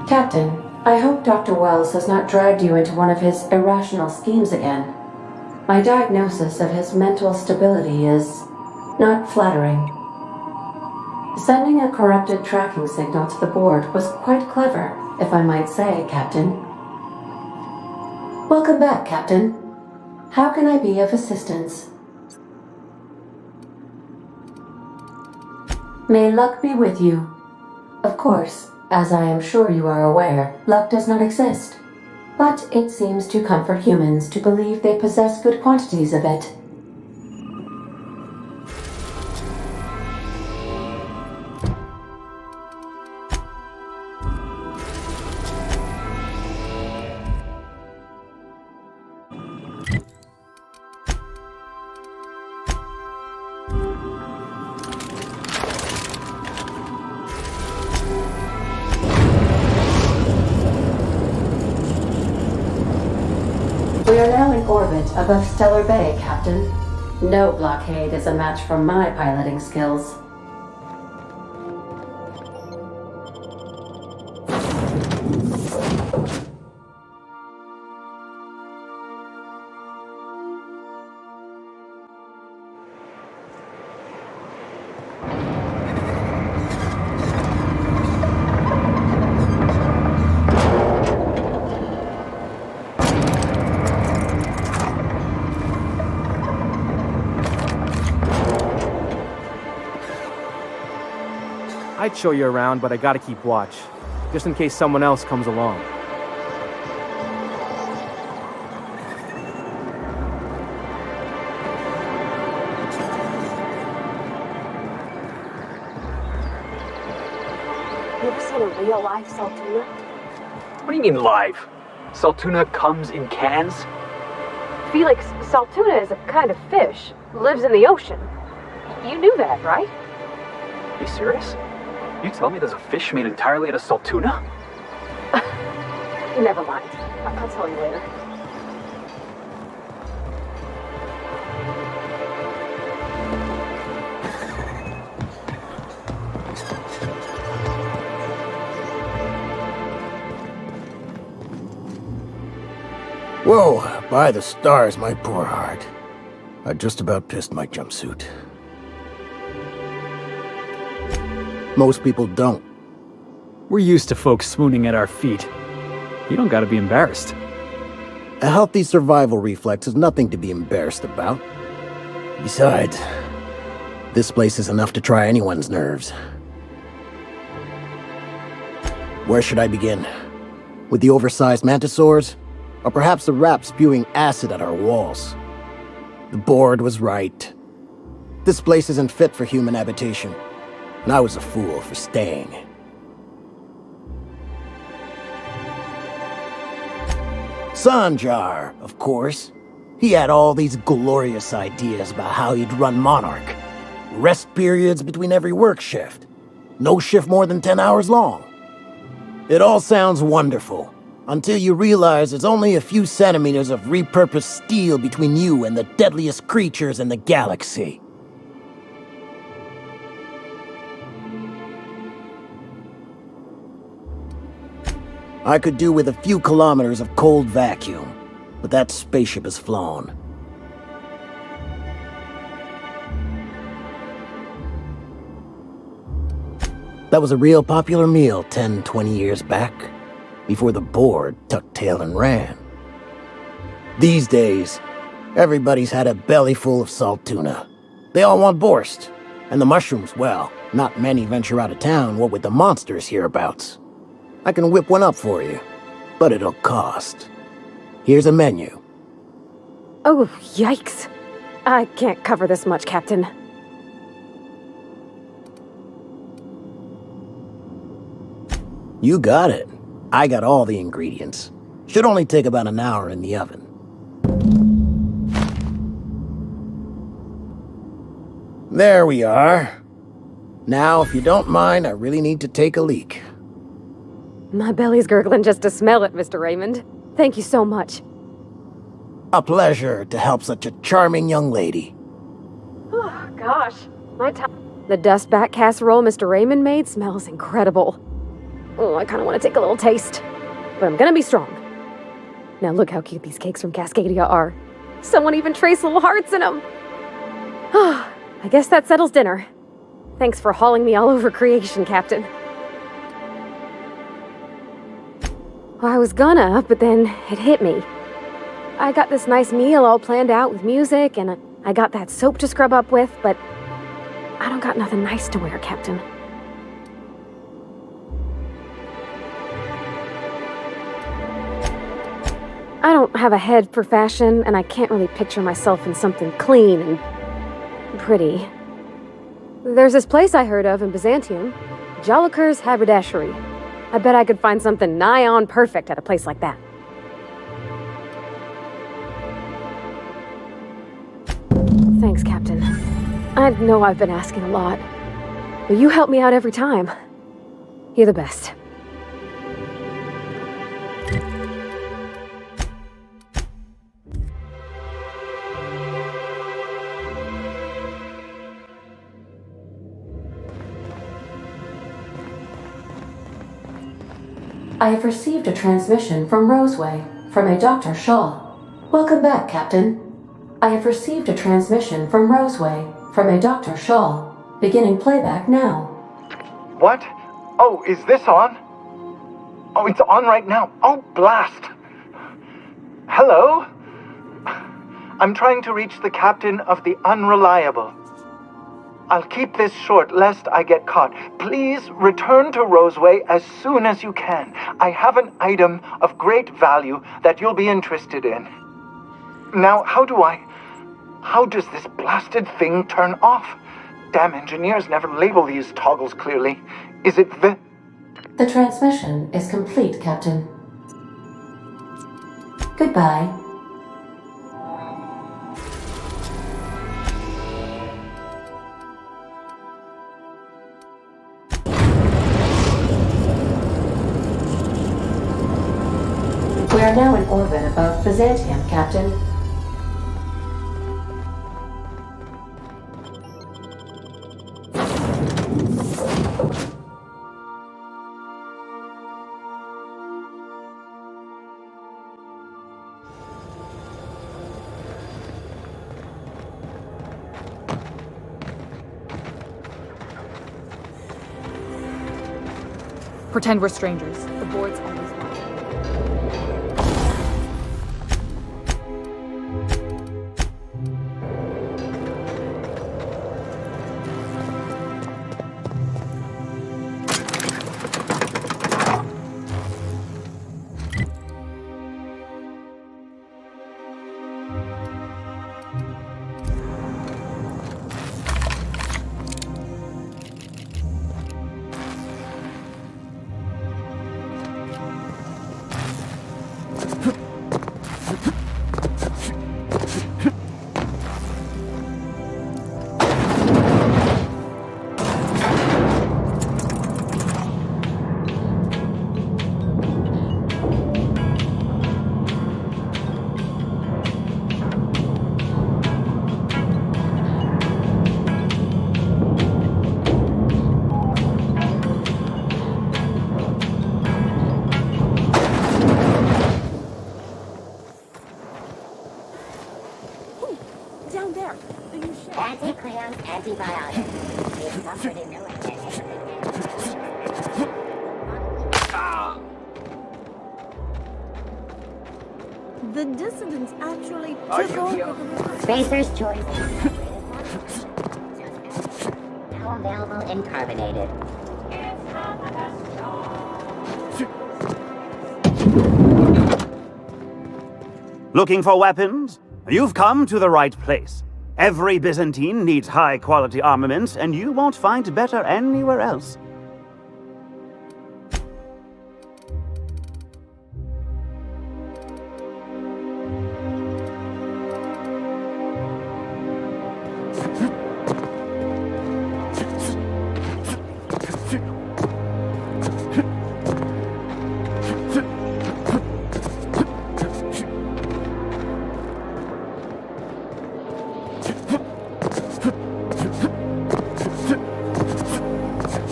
Captain, I hope Dr. Wells has not dragged you into one of his irrational schemes again. My diagnosis of his mental stability is not flattering. Sending a corrupted tracking signal to the board was quite clever, if I might say, Captain. Welcome back, Captain. How can I be of assistance? May luck be with you. Of course, as I am sure you are aware, luck does not exist. But it seems to comfort humans to believe they possess good quantities of it. We are now in orbit above Stellar Bay, Captain. No blockade is a match for my piloting skills. I'd show you around, but I gotta keep watch, just in case someone else comes along. You ever seen a real life Saltuna? What do you mean live? Saltuna comes in cans? Felix, Saltuna is a kind of fish. Lives in the ocean. You knew that, right? Are you serious? You tell me there's a fish made entirely out of Saltuna? Never mind. I'll tell you later. Whoa, by the stars, my poor heart. I just about pissed my jumpsuit. Most people don't. We're used to folks swooning at our feet. You don't gotta be embarrassed. A healthy survival reflex is nothing to be embarrassed about. Besides, this place is enough to try anyone's nerves. Where should I begin? With the oversized mantisaurs? Or perhaps the rats spewing acid at our walls? The board was right. This place isn't fit for human habitation. And I was a fool for staying. Sanjar, of course. He had all these glorious ideas about how he'd run Monarch. Rest periods between every work shift. No shift more than 10 hours long. It all sounds wonderful, until you realize there's only a few centimeters of repurposed steel between you and the deadliest creatures in the galaxy. I could do with a few kilometers of cold vacuum, but that spaceship has flown. That was a real popular meal 10, 20 years back, before the board tucked tail and ran. These days, everybody's had a belly full of salt tuna. They all want borscht, and the mushrooms, well, not many venture out of town, what with the monsters hereabouts. I can whip one up for you, but it'll cost. Here's a menu. Oh, yikes. I can't cover this much, Captain. You got it. I got all the ingredients. Should only take about an hour in the oven. There we are. Now, if you don't mind, I really need to take a leak. My belly's gurgling just to smell it, Mr. Raymond. Thank you so much. A pleasure to help such a charming young lady. Oh, gosh. The dust bat casserole Mr. Raymond made smells incredible. Oh, I kind of want to take a little taste. But I'm gonna be strong. Now look how cute these cakes from Cascadia are. Someone even traced little hearts in them. I guess that settles dinner. Thanks for hauling me all over creation, Captain. Well, I was gonna, but then it hit me. I got this nice meal all planned out with music, and I got that soap to scrub up with, but I don't got nothing nice to wear, Captain. I don't have a head for fashion, and I can't really picture myself in something clean and pretty. There's this place I heard of in Byzantium, Joliker's Haberdashery. I bet I could find something nigh on perfect at a place like that. Thanks, Captain. I know I've been asking a lot, but you help me out every time. You're the best. I have received a transmission from Roseway, from a Dr. Shaw. Welcome back, Captain. I have received a transmission from Roseway, from a Dr. Shaw. Beginning playback now. What? Oh, is this on? Oh, it's on right now. Oh, blast! Hello? I'm trying to reach the captain of the Unreliable. I'll keep this short, lest I get caught. Please return to Roseway as soon as you can. I have an item of great value that you'll be interested in. Now, how does this blasted thing turn off? Damn engineers never label these toggles clearly. Is it the... The transmission is complete, Captain. Goodbye. We are now in orbit above Byzantium, Captain. Pretend we're strangers. The board's always watching. Down there! The new ship! Anti-cleon antibiotic. It's not pretty new The dissidents actually took over. Spacer's choice. Now available in carbonated. Looking for weapons? You've come to the right place. Every Byzantine needs high-quality armaments, and you won't find better anywhere else.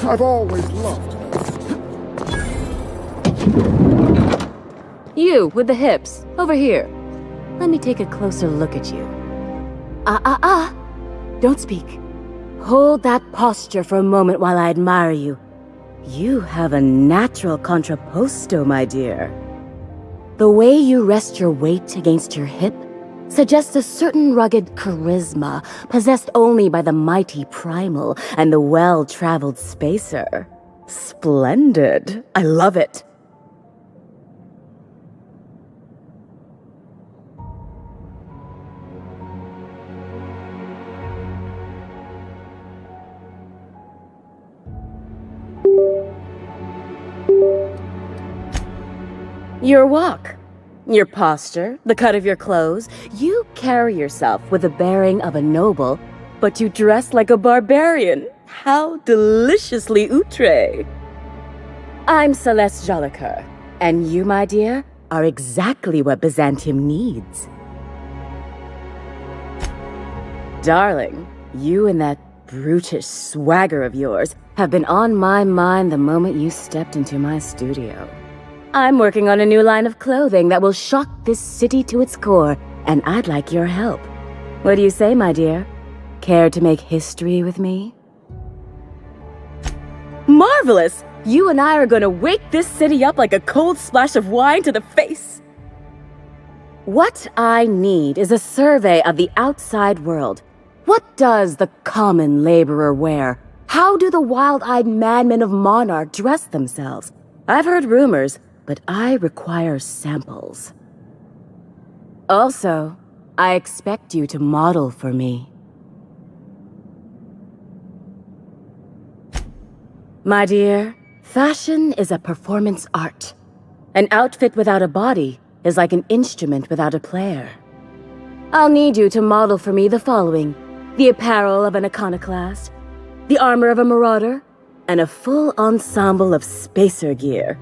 I've always loved her. You, with the hips, over here. Let me take a closer look at you. Don't speak. Hold that posture for a moment while I admire you. You have a natural contrapposto, my dear. The way you rest your weight against your hip suggests a certain rugged charisma possessed only by the mighty primal and the well-traveled spacer. Splendid. I love it. Your walk, your posture, the cut of your clothes, you carry yourself with the bearing of a noble, but you dress like a barbarian. How deliciously outre. I'm Celeste Jolicoeur, and you, my dear, are exactly what Byzantium needs. Darling, you and that brutish swagger of yours have been on my mind the moment you stepped into my studio. I'm working on a new line of clothing that will shock this city to its core, and I'd like your help. What do you say, my dear? Care to make history with me? Marvelous! You and I are gonna wake this city up like a cold splash of wine to the face. What I need is a survey of the outside world. What does the common laborer wear? How do the wild-eyed madmen of Monarch dress themselves? I've heard rumors, but I require samples. Also, I expect you to model for me. My dear, fashion is a performance art. An outfit without a body is like an instrument without a player. I'll need you to model for me the following: the apparel of an iconoclast, the armor of a marauder, and a full ensemble of spacer gear,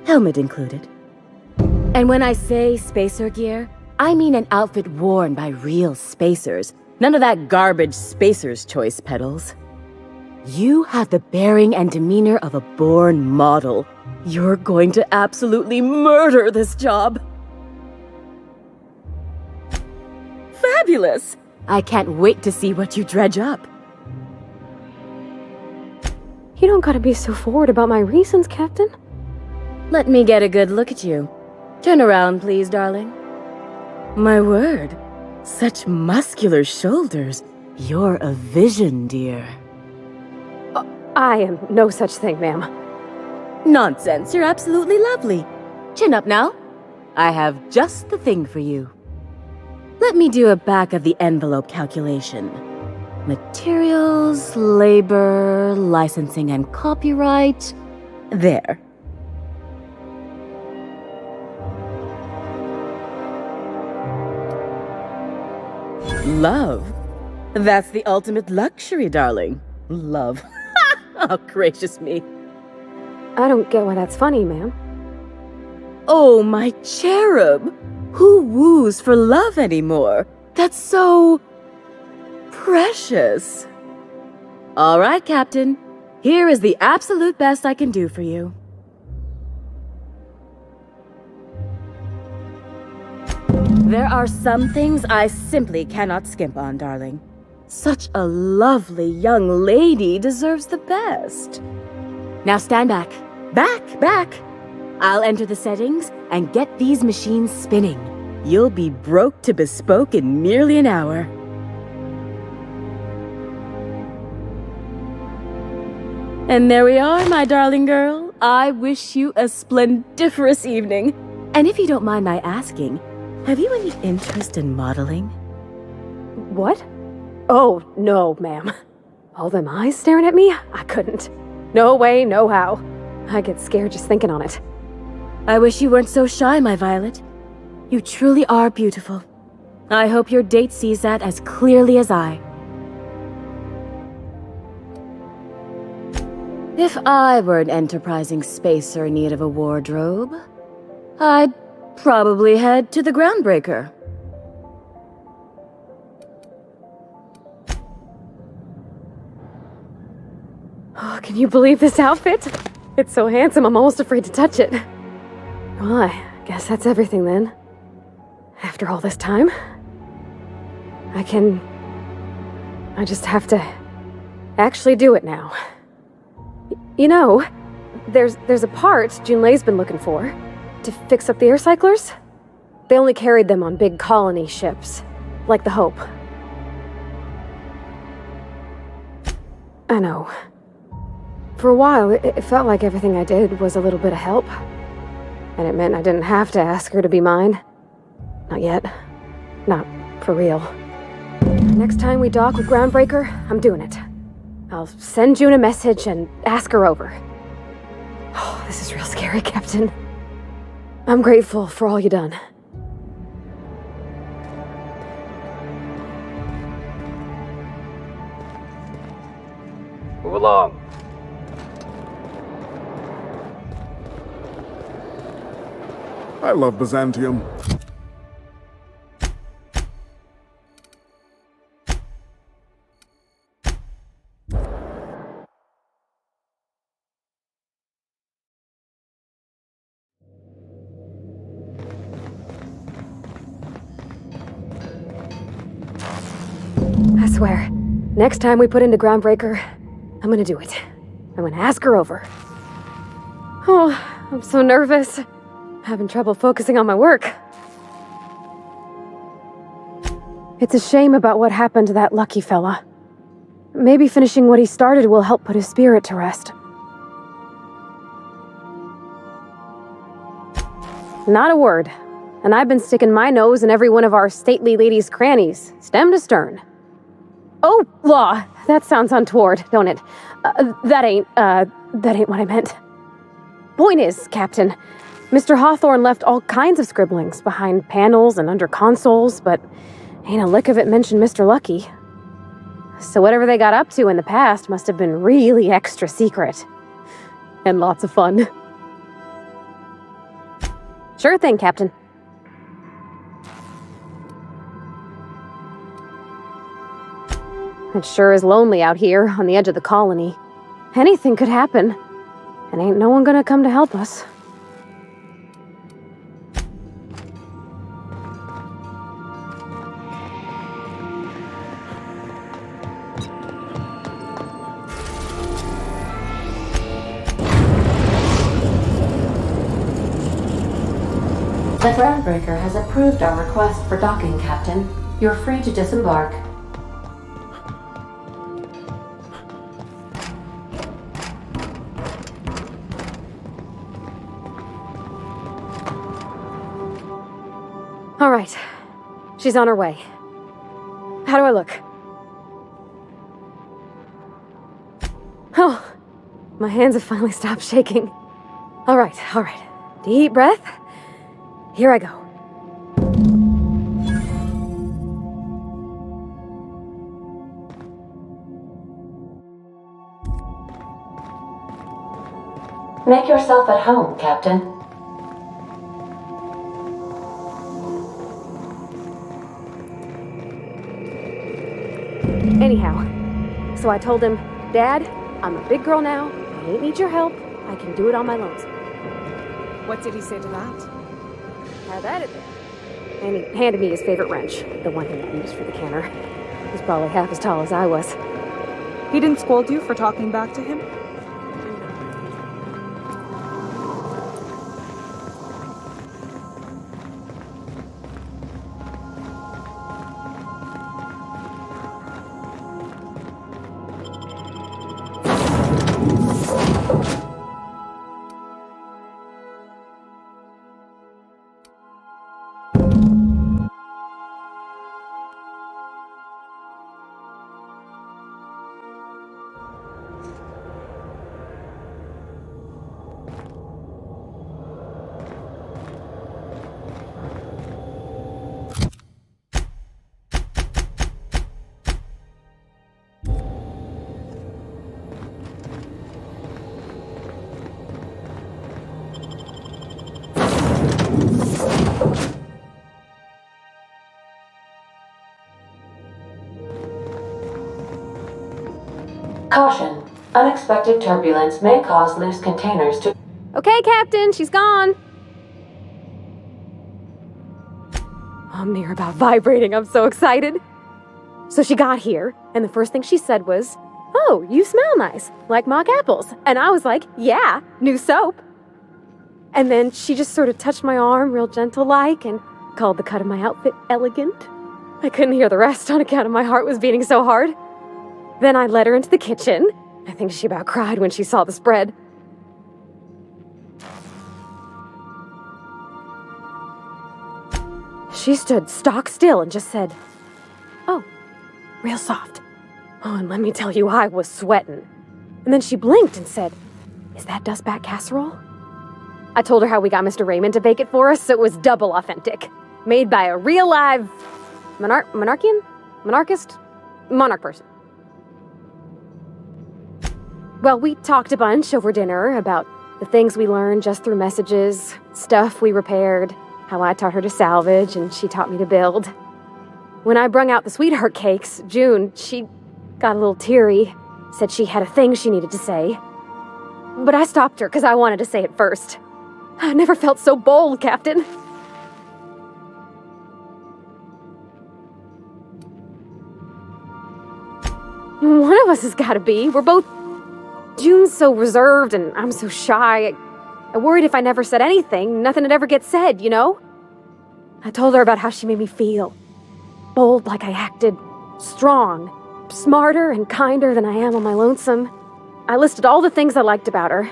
helmet included. And when I say spacer gear, I mean an outfit worn by real spacers, none of that garbage spacer's choice pedals. You have the bearing and demeanor of a born model. You're going to absolutely murder this job. Fabulous! I can't wait to see what you dredge up. You don't gotta be so forward about my reasons, Captain. Let me get a good look at you. Turn around, please, darling. My word, such muscular shoulders. You're a vision, dear. I am no such thing, ma'am. Nonsense, you're absolutely lovely. Chin up now. I have just the thing for you. Let me do a back-of-the-envelope calculation. Materials, labor, licensing and copyright. There. Love. That's the ultimate luxury, darling. Love. Oh, gracious me. I don't get why that's funny, ma'am. Oh, my cherub. Who woos for love anymore? That's so... precious. All right, Captain. Here is the absolute best I can do for you. There are some things I simply cannot skimp on, darling. Such a lovely young lady deserves the best. Now stand back. Back! I'll enter the settings and get these machines spinning. You'll be broke to bespoke in merely an hour. And there we are, my darling girl. I wish you a splendiferous evening. And if you don't mind my asking, have you any interest in modeling? What? Oh, no, ma'am. All them eyes staring at me? I couldn't. No way, no how. I get scared just thinking on it. I wish you weren't so shy, my Violet. You truly are beautiful. I hope your date sees that as clearly as I. If I were an enterprising spacer in need of a wardrobe, I'd probably head to the Groundbreaker. Oh, can you believe this outfit? It's so handsome, I'm almost afraid to touch it. Well, I guess that's everything then. After all this time, I just have to actually do it now. You know, there's a part Junlei's been looking for to fix up the air cyclers. They only carried them on big colony ships, like the Hope. I know. For a while, it felt like everything I did was a little bit of help. And it meant I didn't have to ask her to be mine. Not yet. Not for real. Next time we dock with Groundbreaker, I'm doing it. I'll send June a message and ask her over. Oh, this is real scary, Captain. I'm grateful for all you done. Move along. I love Byzantium. I swear, next time we put into Groundbreaker, I'm gonna do it. I'm gonna ask her over. Oh, I'm so nervous. Having trouble focusing on my work. It's a shame about what happened to that lucky fella. Maybe finishing what he started will help put his spirit to rest. Not a word. And I've been sticking my nose in every one of our stately ladies' crannies, stem to stern. Oh, law! That sounds untoward, don't it? That ain't what I meant. Point is, Captain, Mr. Hawthorne left all kinds of scribblings behind panels and under consoles, but ain't a lick of it mentioned Mr. Lucky. So whatever they got up to in the past must have been really extra secret. And lots of fun. Sure thing, Captain. It sure is lonely out here on the edge of the colony. Anything could happen, and ain't no one gonna come to help us. The Groundbreaker has approved our request for docking, Captain. You're free to disembark. All right. She's on her way. How do I look? Oh, my hands have finally stopped shaking. All right. Deep breath. Here I go. Make yourself at home, Captain. Anyhow, so I told him, Dad, I'm a big girl now. I ain't need your help. I can do it on my lonesome. What did he say to that? Have at it then. And he handed me his favorite wrench, the one he used for the canner. He's probably half as tall as I was. He didn't scold you for talking back to him? Caution. Unexpected turbulence may cause loose containers to... Okay, Captain, she's gone. I'm near about vibrating. I'm so excited. So she got here, and the first thing she said was, "Oh, you smell nice, like mock apples." And I was like, "Yeah, new soap." And then she just sort of touched my arm real gentle-like and called the cut of my outfit elegant. I couldn't hear the rest on account of my heart was beating so hard. Then I led her into the kitchen. I think she about cried when she saw the spread. She stood stock still and just said, "Oh, real soft. Oh, and let me tell you, I was sweating." And then she blinked and said, "Is that dustbat casserole?" I told her how we got Mr. Raymond to bake it for us, so it was double authentic. Made by a real live monarch person. Well, we talked a bunch over dinner about the things we learned just through messages, stuff we repaired, how I taught her to salvage and she taught me to build. When I brung out the sweetheart cakes, June, she got a little teary, said she had a thing she needed to say. But I stopped her because I wanted to say it first. I never felt so bold, Captain. One of us has got to be. We're both... June's so reserved and I'm so shy. I worried if I never said anything, nothing would ever get said, you know? I told her about how she made me feel. Bold like I acted. Strong. Smarter and kinder than I am on my lonesome. I listed all the things I liked about her.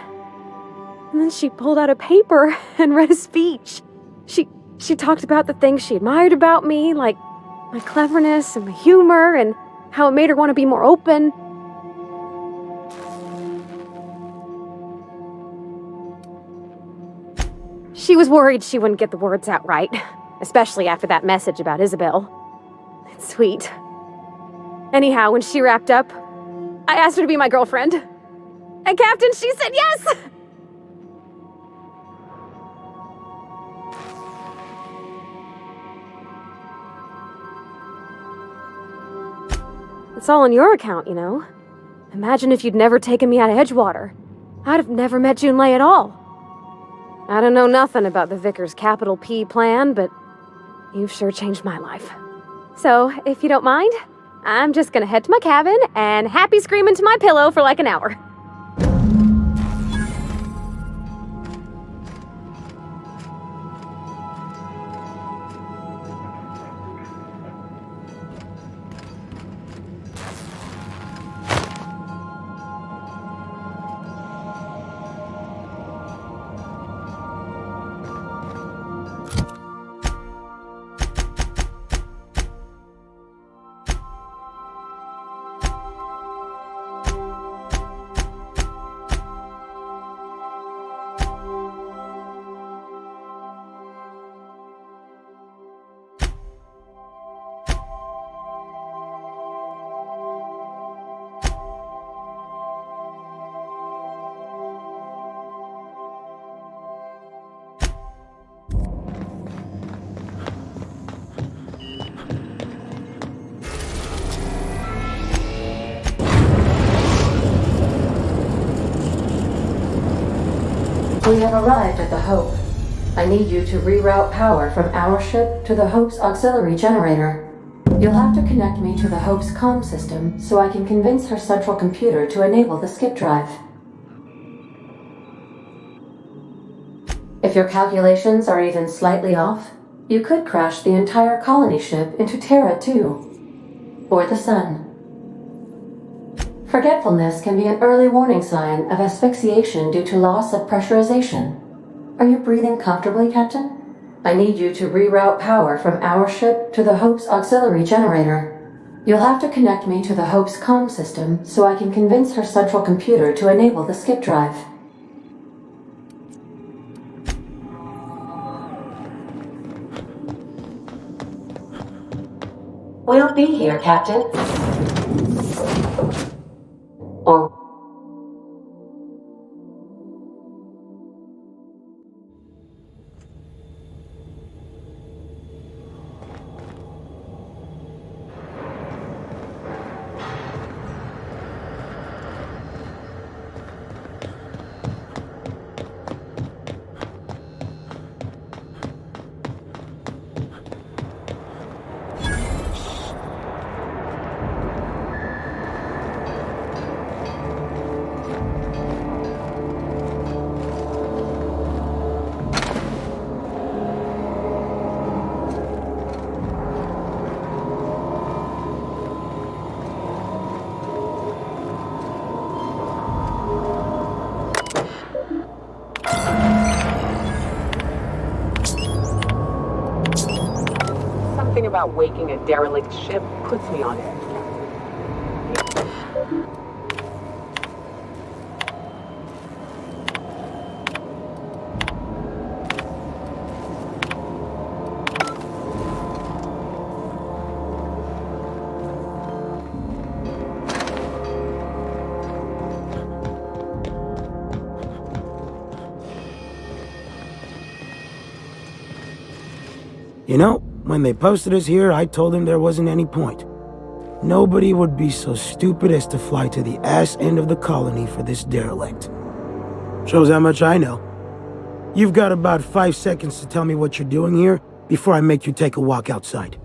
And then she pulled out a paper and read a speech. She talked about the things she admired about me, like my cleverness and my humor, and how it made her want to be more open. She was worried she wouldn't get the words out right, especially after that message about Isabel. It's sweet. Anyhow, when she wrapped up, I asked her to be my girlfriend. And Captain, she said yes! It's all on your account, you know. Imagine if you'd never taken me out of Edgewater. I'd have never met Junlei at all. I don't know nothing about the Vicar's capital P plan, but you've sure changed my life. So, if you don't mind, I'm just gonna head to my cabin and happy scream into my pillow for like an hour. We have arrived at the Hope. I need you to reroute power from our ship to the Hope's auxiliary generator. You'll have to connect me to the Hope's comm system so I can convince her central computer to enable the skip drive. If your calculations are even slightly off, you could crash the entire colony ship into Terra 2. Or the Sun. Forgetfulness can be an early warning sign of asphyxiation due to loss of pressurization. Are you breathing comfortably, Captain? I need you to reroute power from our ship to the Hope's auxiliary generator. You'll have to connect me to the Hope's comm system so I can convince her central computer to enable the skip drive. We'll be here, Captain. Or... about waking a derelict ship puts me on edge. You know, when they posted us here, I told them there wasn't any point. Nobody would be so stupid as to fly to the ass end of the colony for this derelict. Shows how much I know. You've got about 5 seconds to tell me what you're doing here before I make you take a walk outside.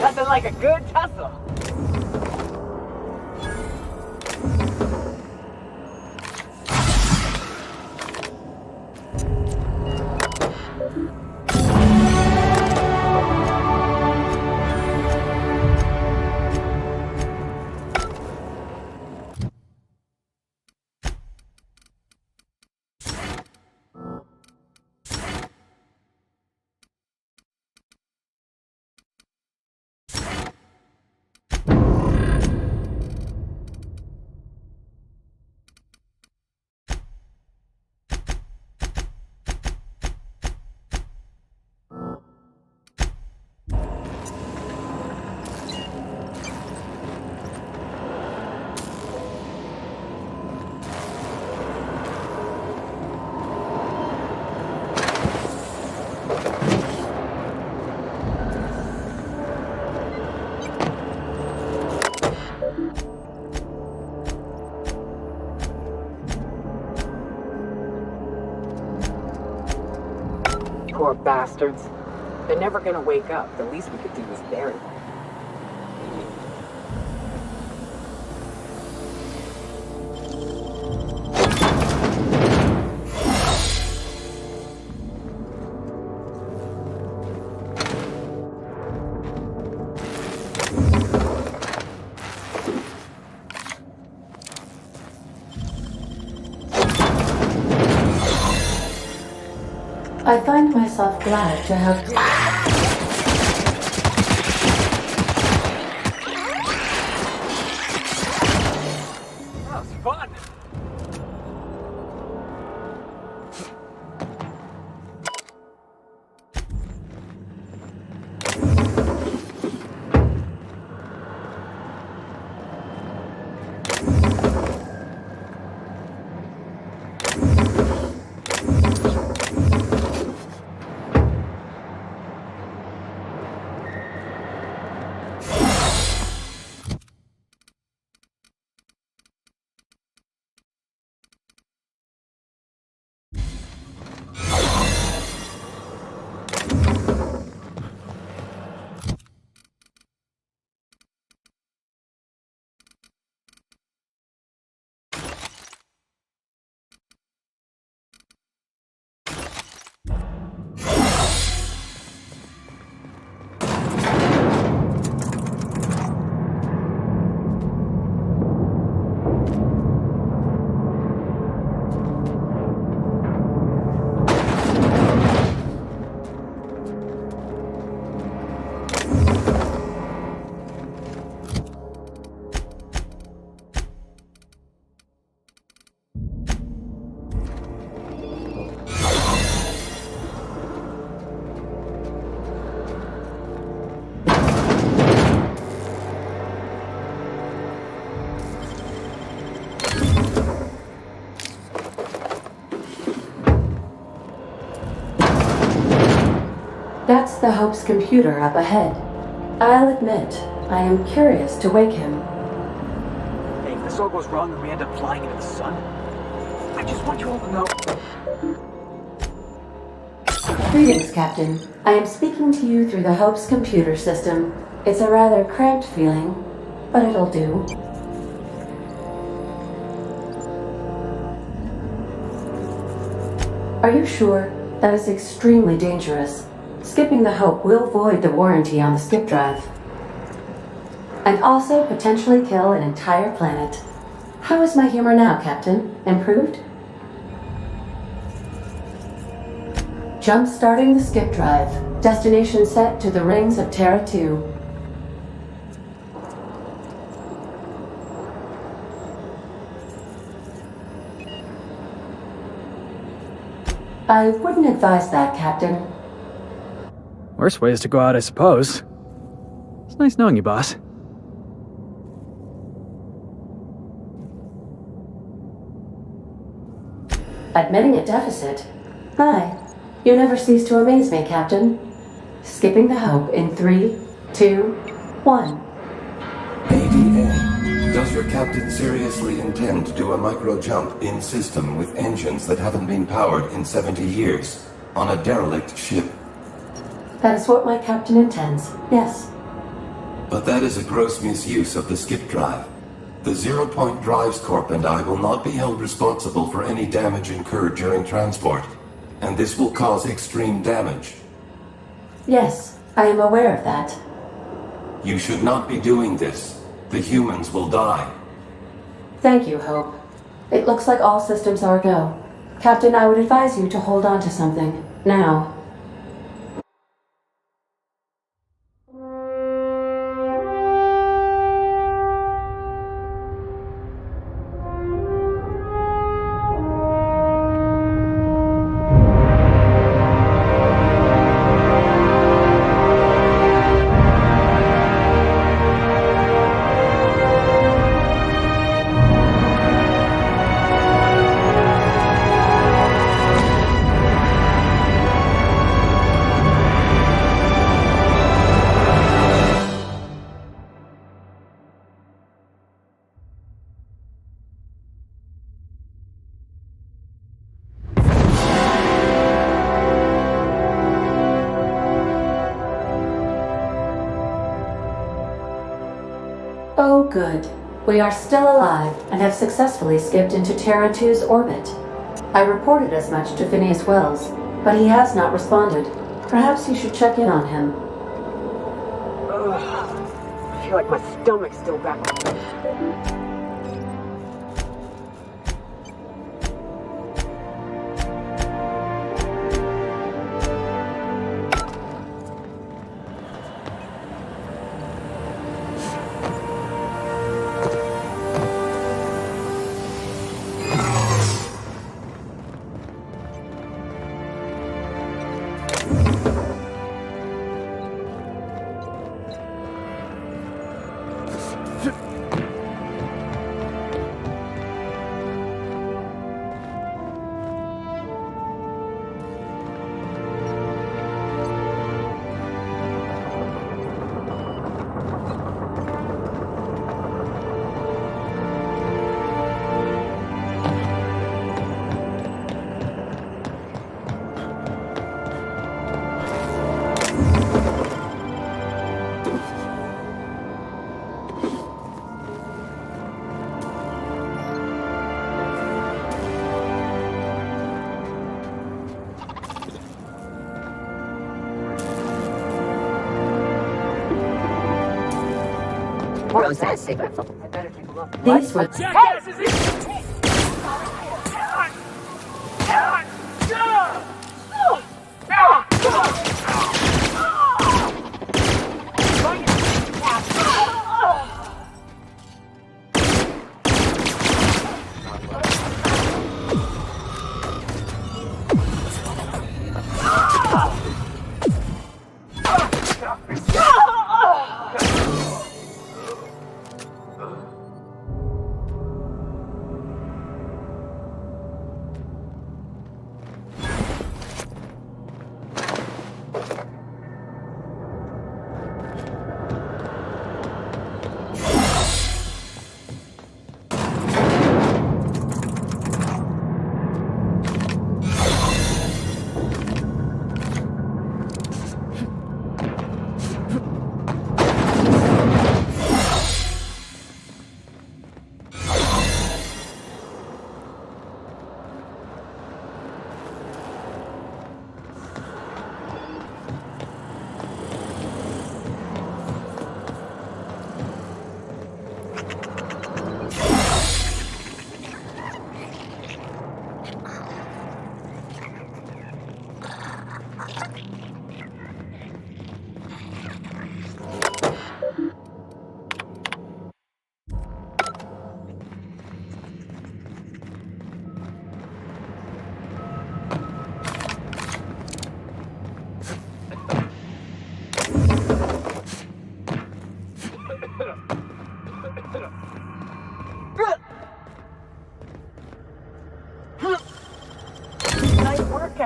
Nothing like a good tussle. Poor bastards. They're never gonna wake up. The least we could do is bury them. I find myself glad to have... That was fun. That's the Hope's computer up ahead. I'll admit, I am curious to wake him. Hey, if this all goes wrong and we end up flying into the sun, I just want you all to know. Greetings, Captain. I am speaking to you through the Hope's computer system. It's a rather cramped feeling, but it'll do. Are you sure? That is extremely dangerous. Skipping the Hope will void the warranty on the skip drive. And also potentially kill an entire planet. How is my humor now, Captain? Improved? Jump-starting the skip drive. Destination set to the rings of Terra 2. I wouldn't advise that, Captain. Worse ways to go out, I suppose. It's nice knowing you, boss. Admitting a deficit? Hi. You never cease to amaze me, Captain. Skipping the hope in 3, 2, 1. ADA, does your captain seriously intend to do a micro-jump in system with engines that haven't been powered in 70 years on a derelict ship? That is what my captain intends, yes. But that is a gross misuse of the skip drive. The Zero Point Drives Corp and I will not be held responsible for any damage incurred during transport, and this will cause extreme damage. Yes, I am aware of that. You should not be doing this. The humans will die. Thank you, Hope. It looks like all systems are go. Captain, I would advise you to hold on to something. Now. Oh, good. We are still alive and have successfully skipped into Terra 2's orbit. I reported as much to Phineas Wells, but he has not responded. Perhaps you should check in on him. I feel like my stomach's still back. What was that cigarette? I better take a look. These were...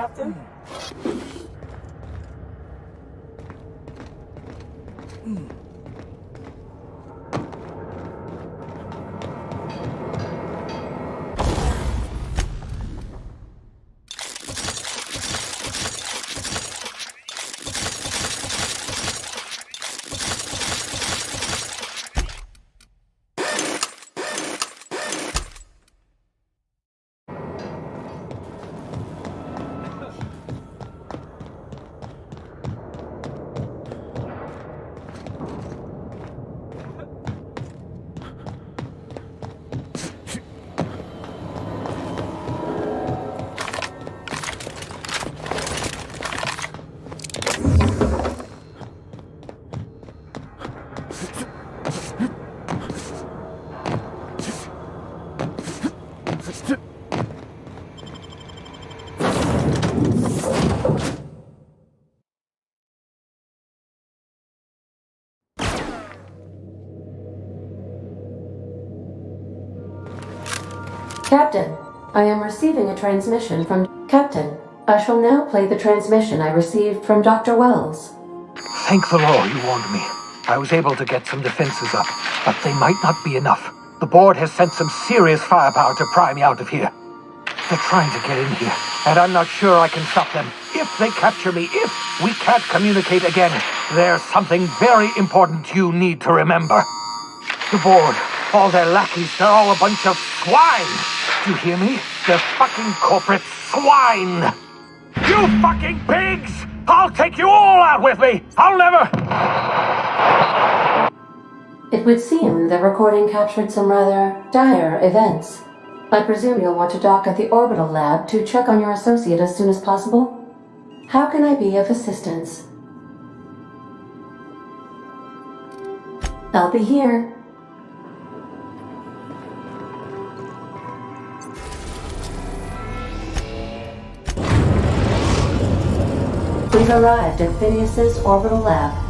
Captain? Captain, I am receiving a transmission from... Captain, I shall now play the transmission I received from Dr. Wells. Thank the Lord you warned me. I was able to get some defenses up, but they might not be enough. The board has sent some serious firepower to pry me out of here. They're trying to get in here, and I'm not sure I can stop them. If they capture me, if we can't communicate again, there's something very important you need to remember. The board, all their lackeys, they're all a bunch of swine. Do you hear me? They're fucking corporate swine! You fucking pigs! I'll take you all out with me! I'll never... It would seem the recording captured some rather dire events. I presume you'll want to dock at the orbital lab to check on your associate as soon as possible? How can I be of assistance? I'll be here. We've arrived at Phineas's orbital lab.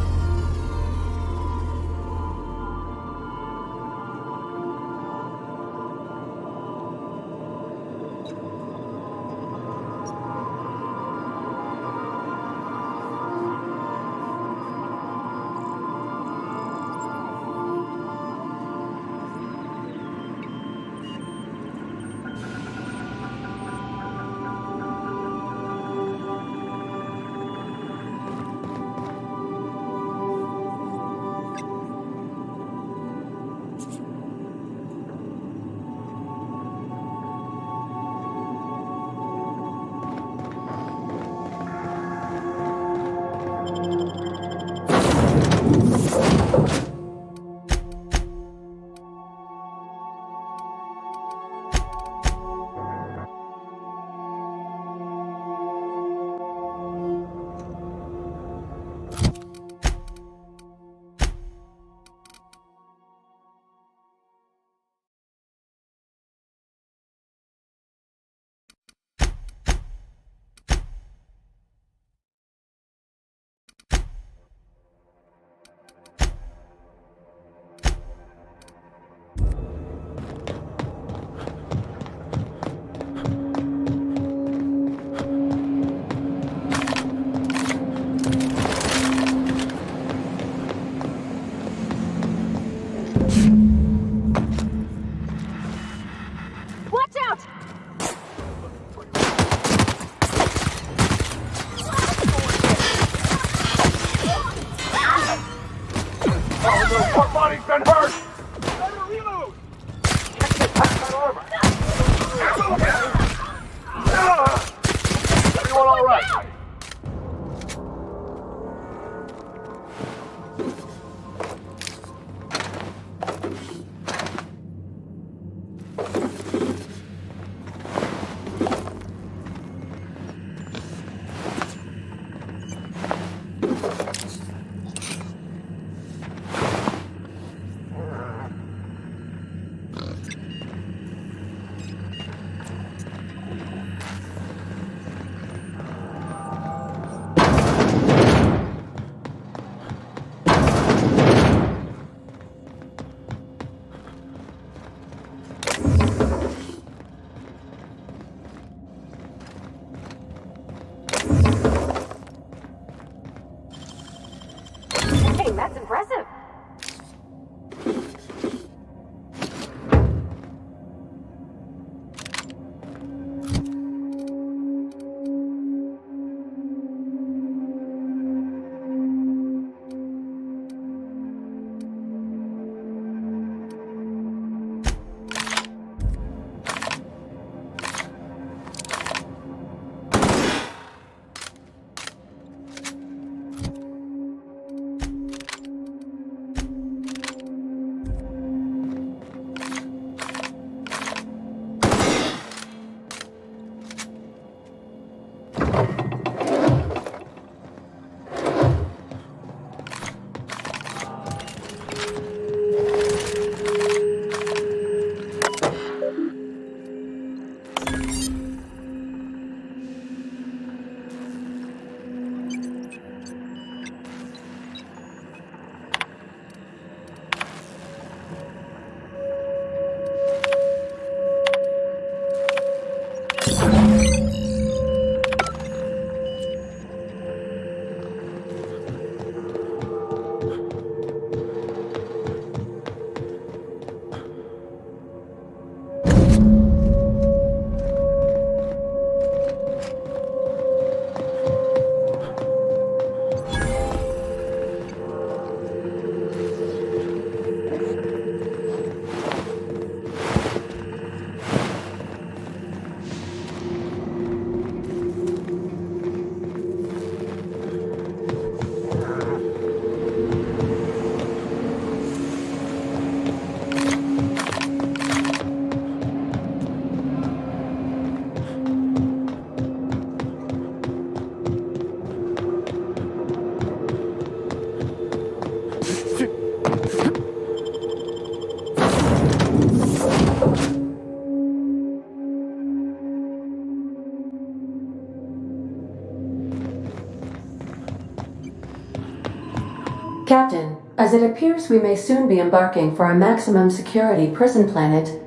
As it appears we may soon be embarking for a maximum security prison planet,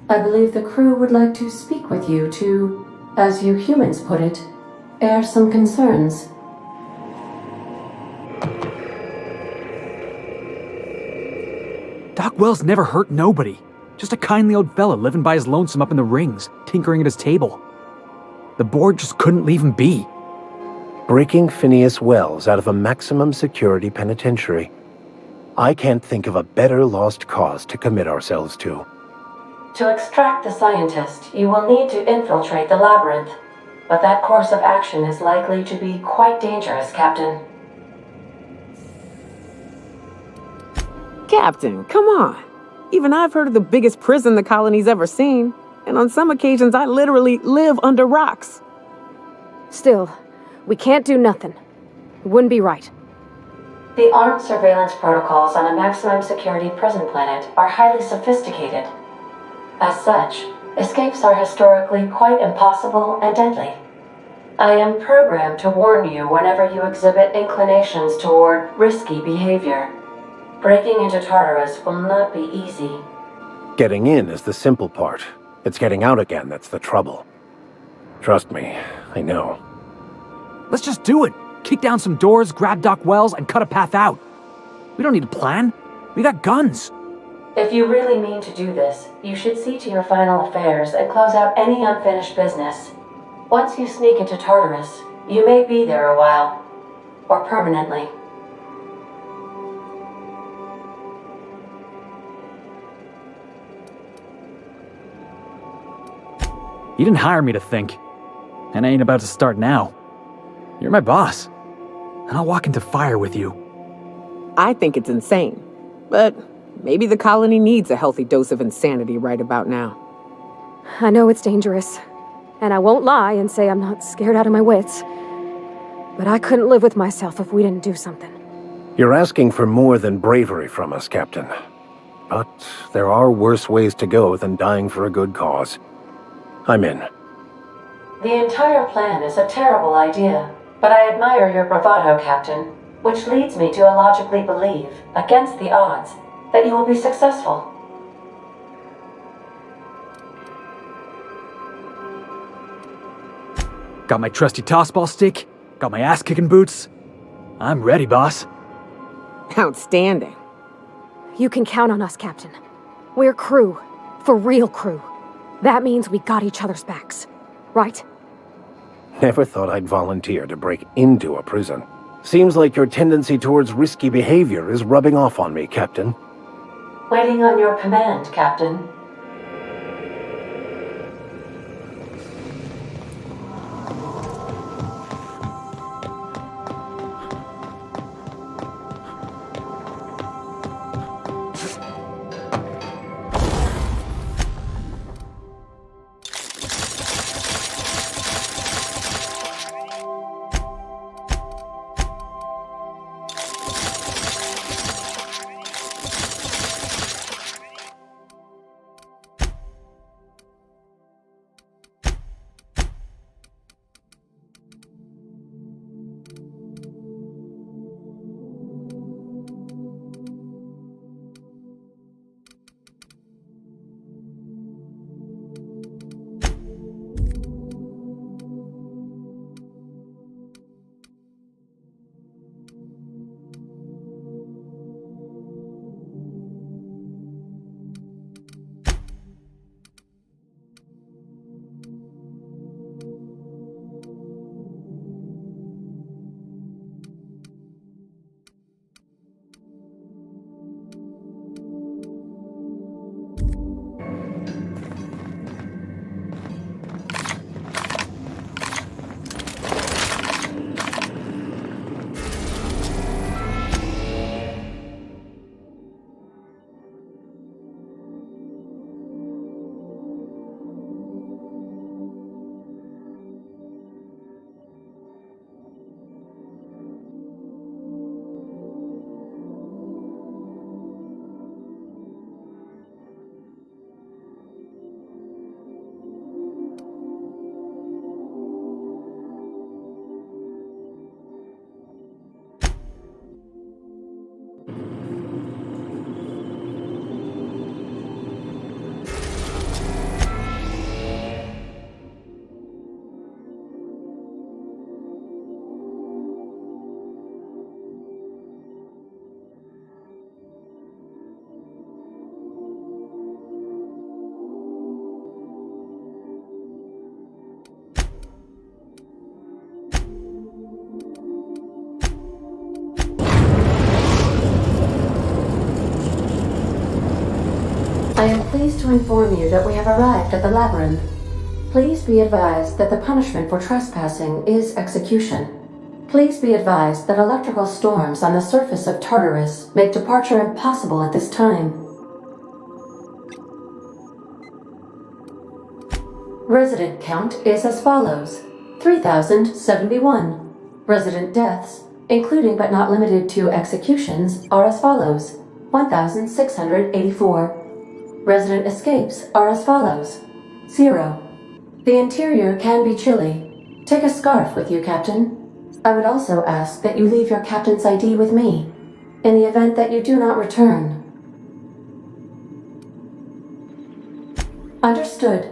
I believe the crew would like to speak with you to, as you humans put it, air some concerns. Doc Wells never hurt nobody. Just a kindly old fella living by his lonesome up in the rings, tinkering at his table. The board just couldn't leave him be. Breaking Phineas Wells out of a maximum security penitentiary. I can't think of a better lost cause to commit ourselves to. To extract the scientist, you will need to infiltrate the labyrinth. But that course of action is likely to be quite dangerous, Captain. Captain, come on. Even I've heard of the biggest prison the colony's ever seen. And on some occasions, I literally live under rocks. Still, we can't do nothing. It wouldn't be right. The armed surveillance protocols on a maximum security prison planet are highly sophisticated. As such, escapes are historically quite impossible and deadly. I am programmed to warn you whenever you exhibit inclinations toward risky behavior. Breaking into Tartarus will not be easy. Getting in is the simple part. It's getting out again that's the trouble. Trust me, I know. Let's just do it. Kick down some doors, grab Doc Wells, and cut a path out. We don't need a plan. We got guns. If you really mean to do this, you should see to your final affairs and close out any unfinished business. Once you sneak into Tartarus, you may be there a while. Or permanently. You didn't hire me to think. And I ain't about to start now. You're my boss. And I'll walk into fire with you. I think it's insane. But maybe the colony needs a healthy dose of insanity right about now. I know it's dangerous. And I won't lie and say I'm not scared out of my wits. But I couldn't live with myself if we didn't do something. You're asking for more than bravery from us, Captain. But there are worse ways to go than dying for a good cause. I'm in. The entire plan is a terrible idea, but I admire your bravado, Captain, which leads me to illogically believe, against the odds, that you will be successful. Got my trusty tossball stick, got my ass-kicking boots. I'm ready, boss. Outstanding. You can count on us, Captain. We're crew. For real crew. That means we got each other's backs. Right? Never thought I'd volunteer to break into a prison. Seems like your tendency towards risky behavior is rubbing off on me, Captain. Waiting on your command, Captain. I am pleased to inform you that we have arrived at the labyrinth. Please be advised that the punishment for trespassing is execution. Please be advised that electrical storms on the surface of Tartarus make departure impossible at this time. Resident count is as follows: 3,071. Resident deaths, including but not limited to executions, are as follows: 1,684. Resident escapes are as follows: 0. The interior can be chilly. Take a scarf with you, Captain. I would also ask that you leave your captain's ID with me, in the event that you do not return. Understood.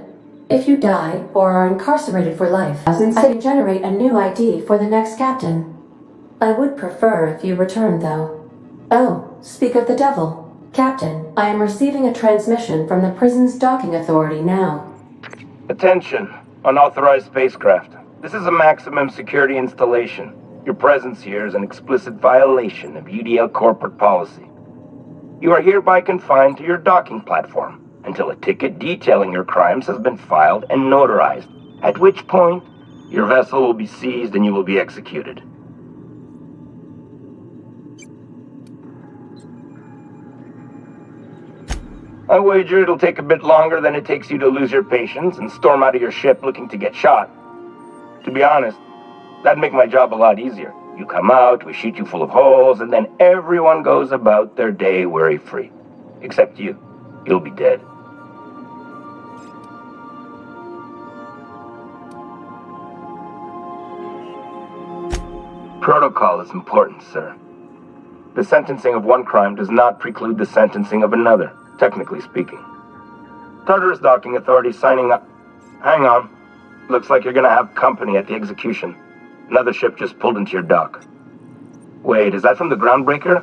If you die or are incarcerated for life, I can generate a new ID for the next captain. I would prefer if you return, though. Oh, speak of the devil. Captain, I am receiving a transmission from the prison's docking authority now. Attention, unauthorized spacecraft. This is a maximum security installation. Your presence here is an explicit violation of UDL corporate policy. You are hereby confined to your docking platform until a ticket detailing your crimes has been filed and notarized, at which point your vessel will be seized and you will be executed. I wager it'll take a bit longer than it takes you to lose your patience and storm out of your ship looking to get shot. To be honest, that'd make my job a lot easier. You come out, we shoot you full of holes, and then everyone goes about their day worry-free. Except you. You'll be dead. Protocol is important, sir. The sentencing of one crime does not preclude the sentencing of another, technically speaking. Tartarus Docking Authority signing up. Hang on. Looks like you're gonna have company at the execution. Another ship just pulled into your dock. Wait, is that from the Groundbreaker?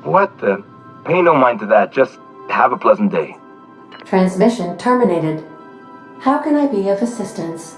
What the? Pay no mind to that, just have a pleasant day. Transmission terminated. How can I be of assistance?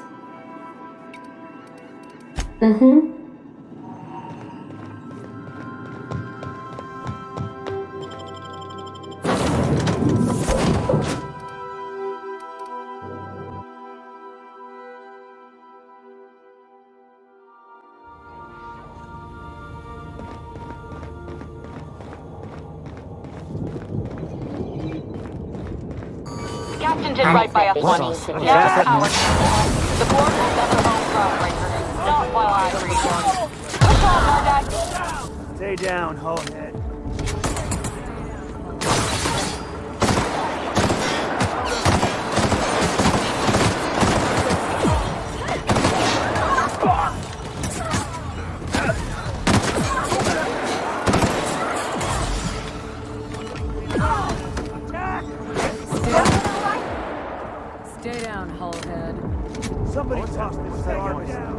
Captain did right by us once. Now it's our turn. The board will never home Groundbreaker. Not while I breathe. Push on, Murdoch. Stay down, Hullhead. Stay down, Hullhead. Somebody toss this garbage down.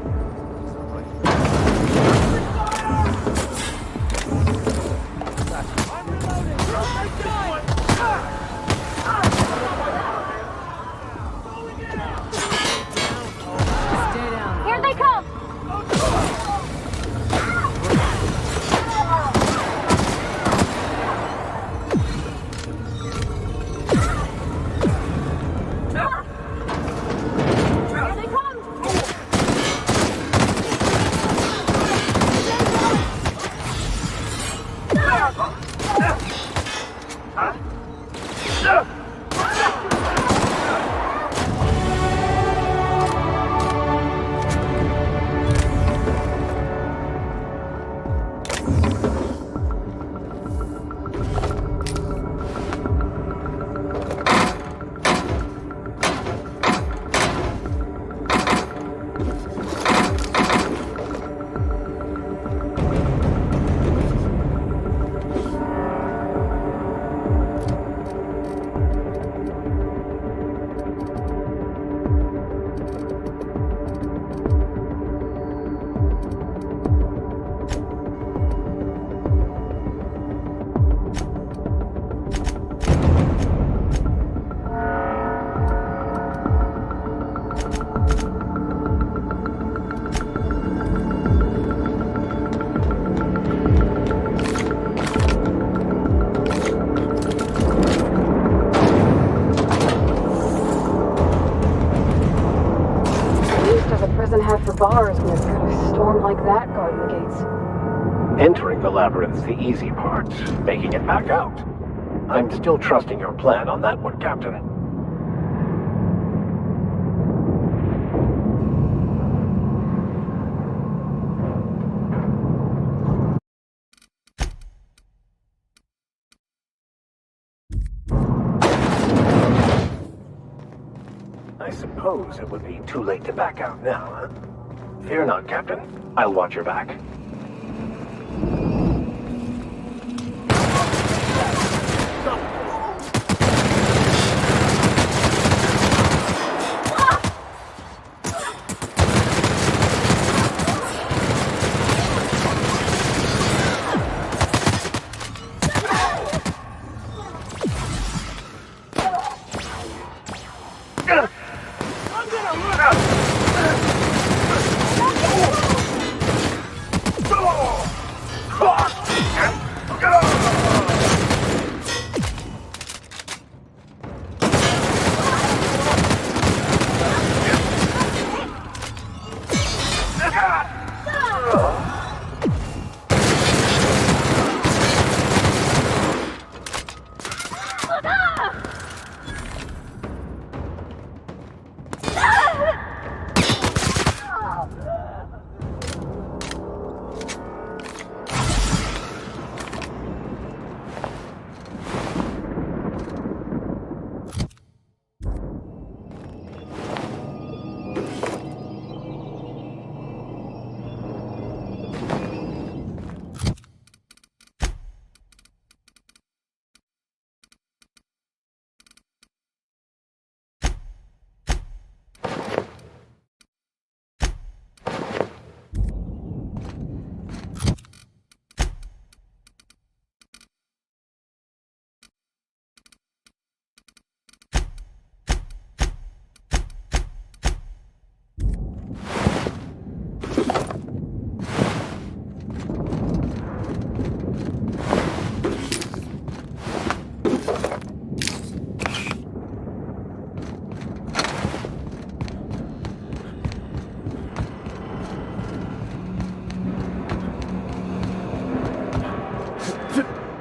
Here they come! bars when it's got a storm like that guarding the gates. Entering the labyrinth's the easy part. Making it back out. I'm still trusting your plan on that one, Captain. I suppose it would be too late to back out now, huh? Fear not, Captain. I'll watch your back.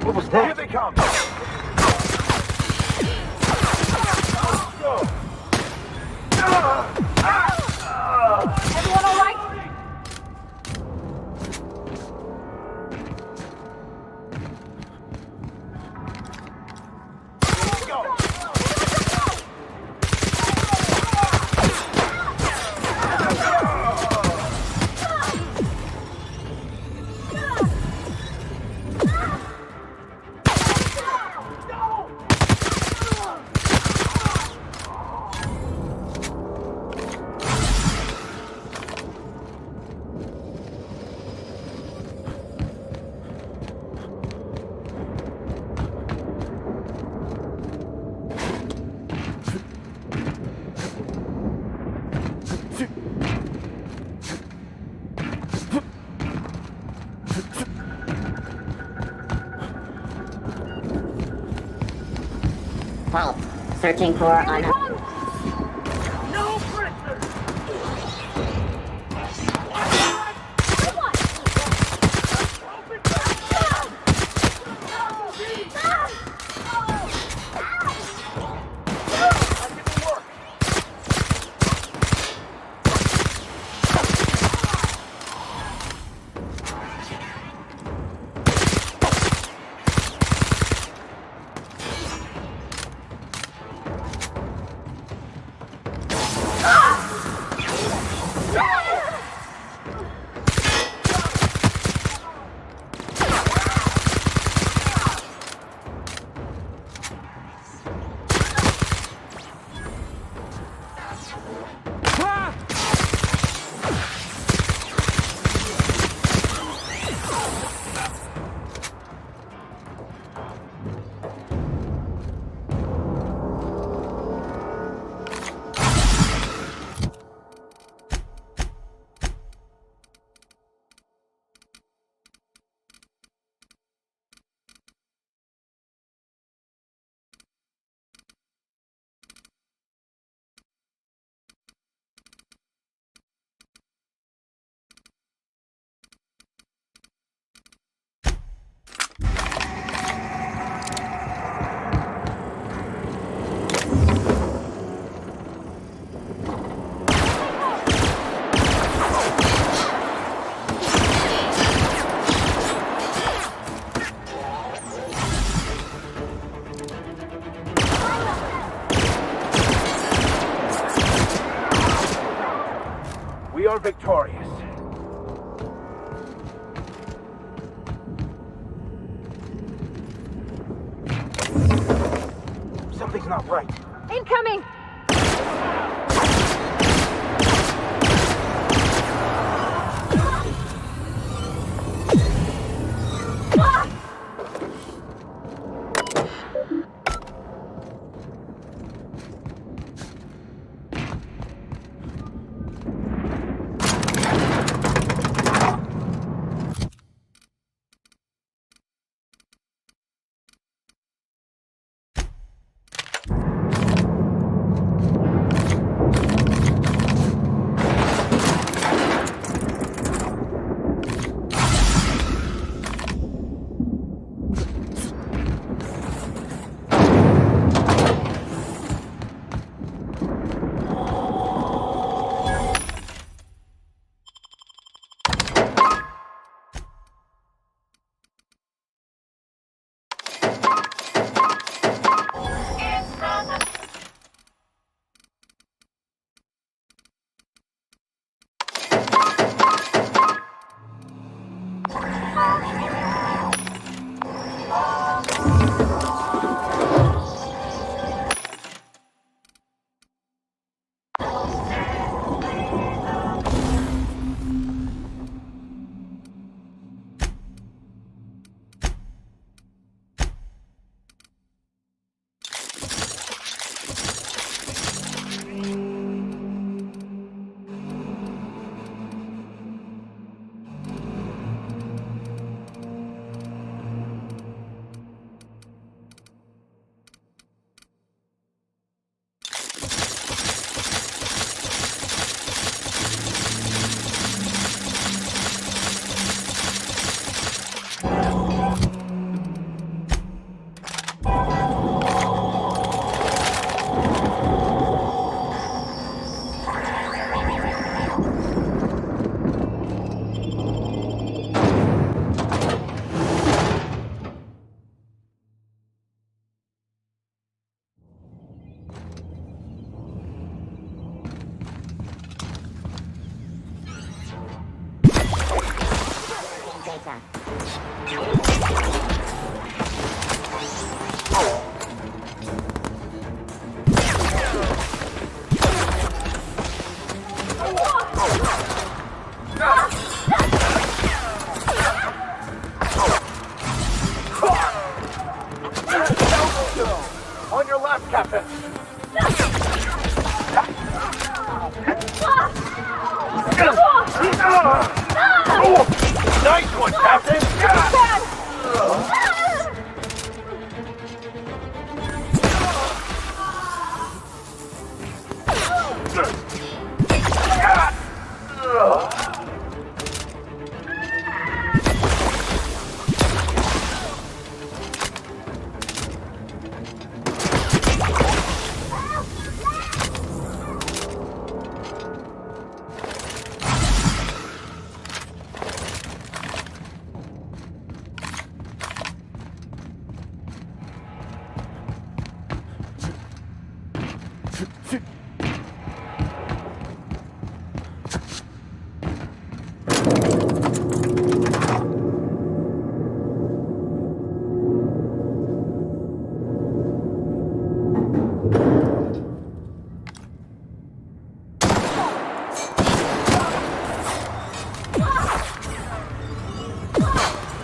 What was that? Here they come! Everyone all right? Vault. Searching for No prisoners! We are victorious. Something's not right. Incoming! On your left, Captain. Nice one, Captain.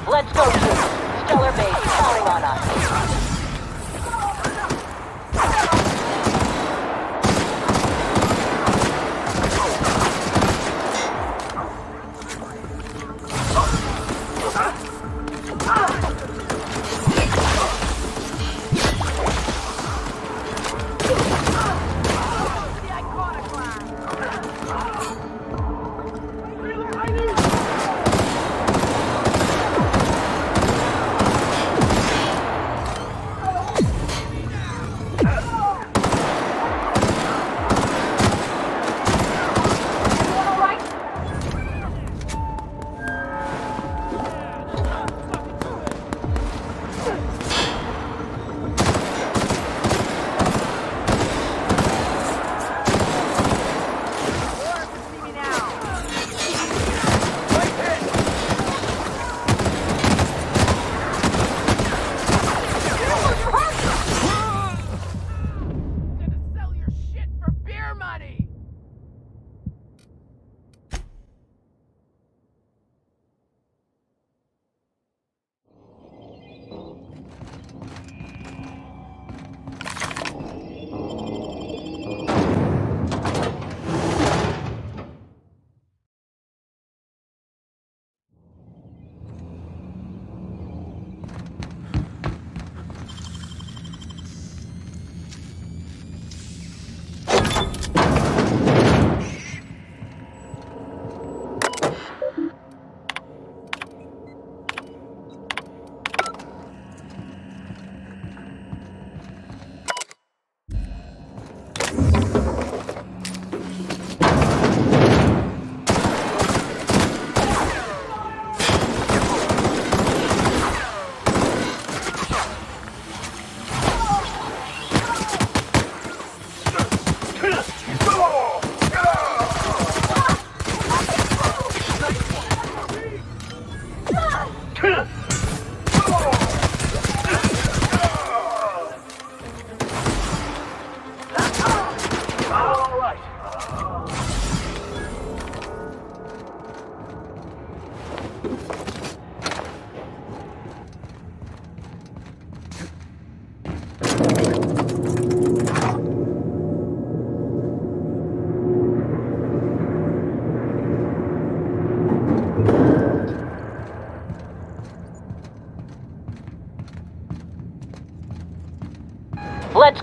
Let's go, team. Stellar base counting on us.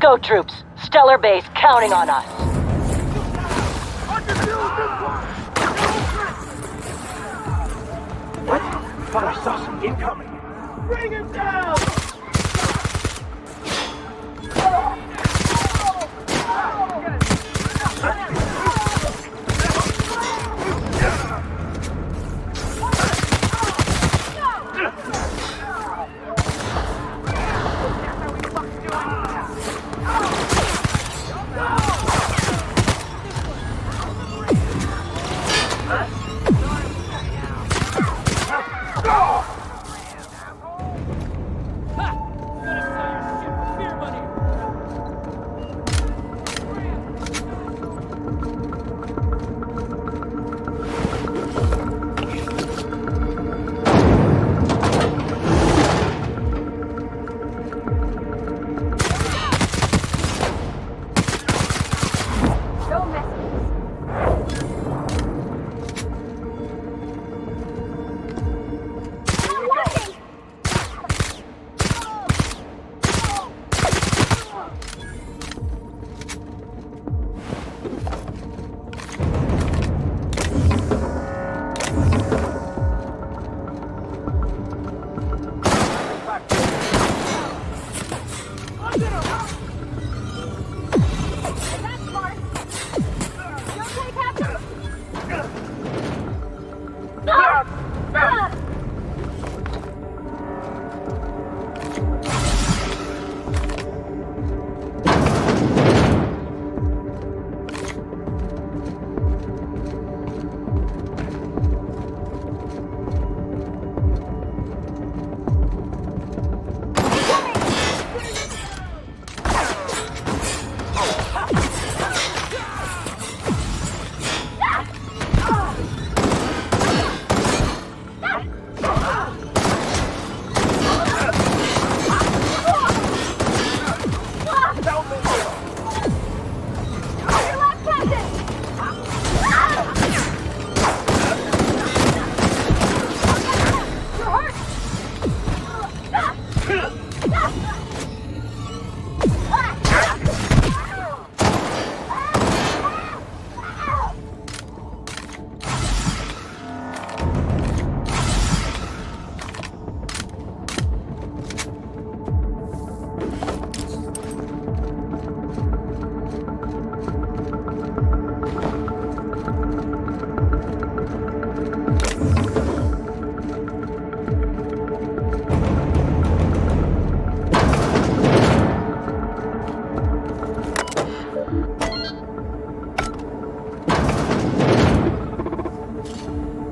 go, troops. Stellar Base counting on us. What? Thought I saw some incoming. Bring him down!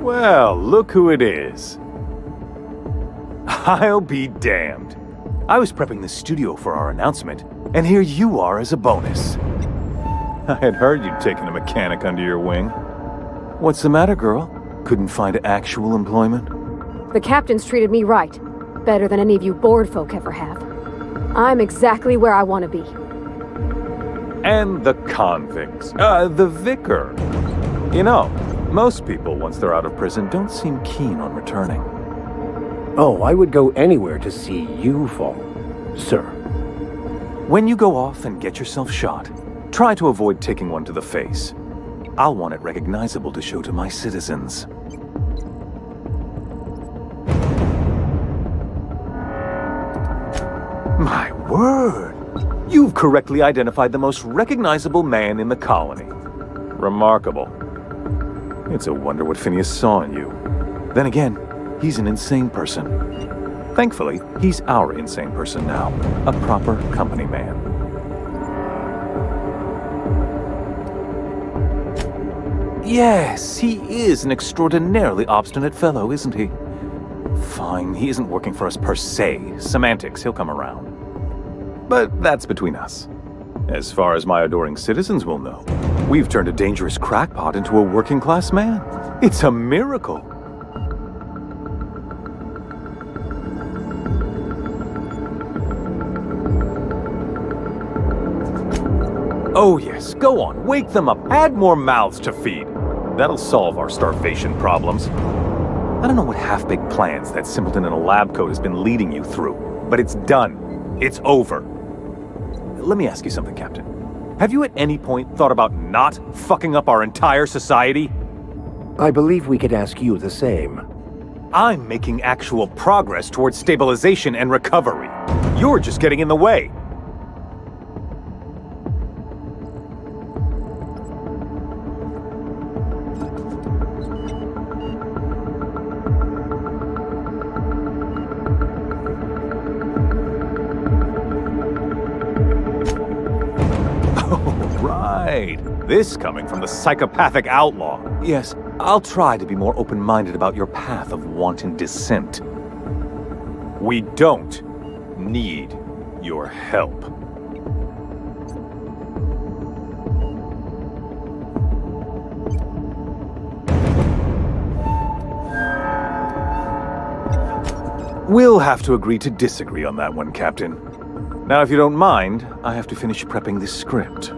Well, look who it is. I'll be damned. I was prepping the studio for our announcement, and here you are as a bonus. I had heard you'd taken a mechanic under your wing. What's the matter, girl? Couldn't find actual employment? The captain's treated me right. Better than any of you bored folk ever have. I'm exactly where I want to be. And the convicts. The vicar. You know, most people, once they're out of prison, don't seem keen on returning. Oh, I would go anywhere to see you fall, sir. When you go off and get yourself shot, try to avoid taking one to the face. I'll want it recognizable to show to my citizens. My word! You've correctly identified the most recognizable man in the colony. Remarkable. It's a wonder what Phineas saw in you. Then again, he's an insane person. Thankfully, he's our insane person now. A proper company man. Yes, he is an extraordinarily obstinate fellow, isn't he? Fine, he isn't working for us per se. Semantics, he'll come around. But that's between us. As far as my adoring citizens will know, we've turned a dangerous crackpot into a working-class man. It's a miracle. Oh yes, go on, wake them up, add more mouths to feed. That'll solve our starvation problems. I don't know what half-baked plans that simpleton in a lab coat has been leading you through, but it's done. It's over. Let me ask you something, Captain. Have you at any point thought about not fucking up our entire society? I believe we could ask you the same. I'm making actual progress towards stabilization and recovery. You're just getting in the way. This coming from the psychopathic outlaw. Yes, I'll try to be more open-minded about your path of wanton dissent. We don't need your help. We'll have to agree to disagree on that one, Captain. Now, if you don't mind, I have to finish prepping this script.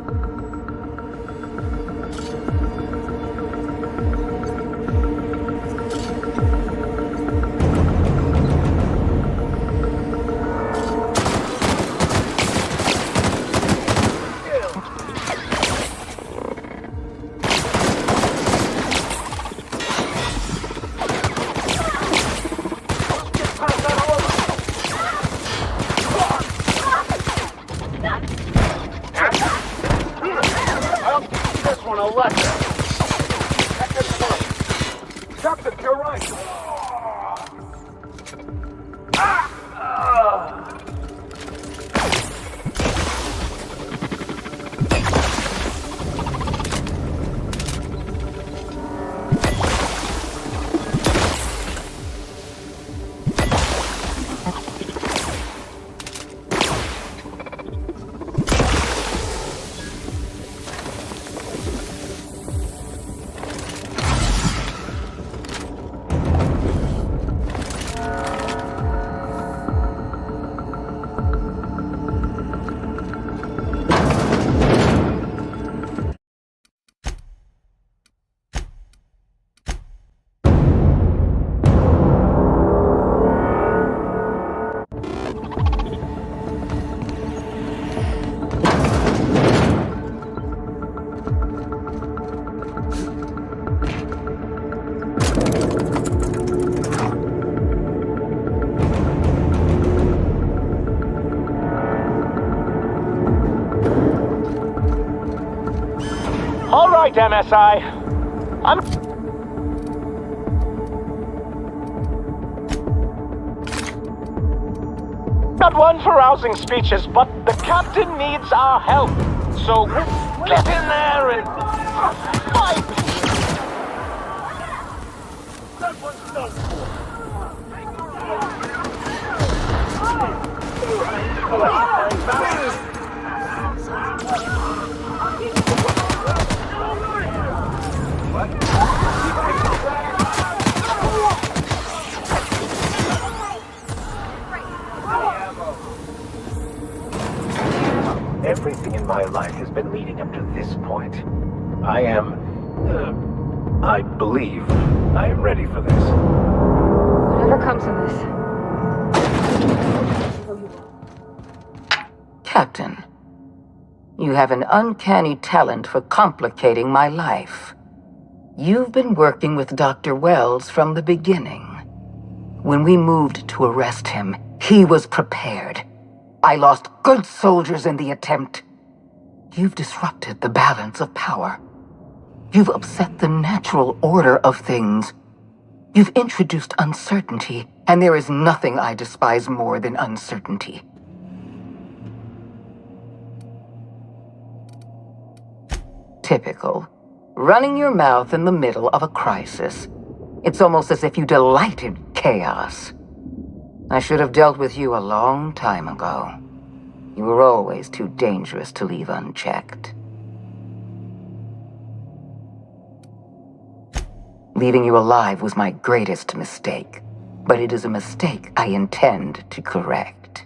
MSI. I'm... not one for rousing speeches, but the captain needs our help. So get in there and fight! That one's done Everything in my life has been leading up to this point. I believe I am ready for this. Whatever comes of this. Captain, you have an uncanny talent for complicating my life. You've been working with Dr. Wells from the beginning. When we moved to arrest him, he was prepared. I lost good soldiers in the attempt. You've disrupted the balance of power. You've upset the natural order of things. You've introduced uncertainty, and there is nothing I despise more than uncertainty. Typical. Running your mouth in the middle of a crisis. It's almost as if you delight in chaos. I should have dealt with you a long time ago. You were always too dangerous to leave unchecked. Leaving you alive was my greatest mistake, but it is a mistake I intend to correct.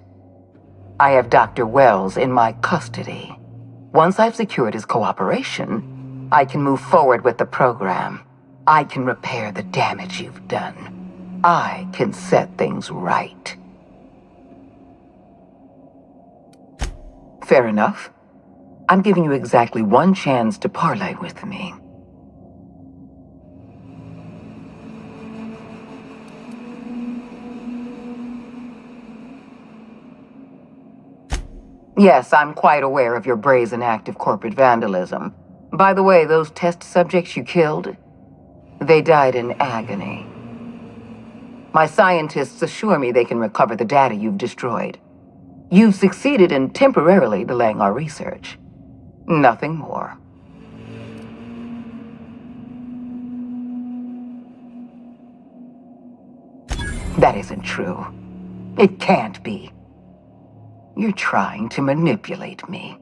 I have Dr. Wells in my custody. Once I've secured his cooperation, I can move forward with the program. I can repair the damage you've done. I can set things right. Fair enough. I'm giving you exactly one chance to parley with me. Yes, I'm quite aware of your brazen act of corporate vandalism. By the way, those test subjects you killed, they died in agony. My scientists assure me they can recover the data you've destroyed. You've succeeded in temporarily delaying our research. Nothing more. That isn't true. It can't be. You're trying to manipulate me.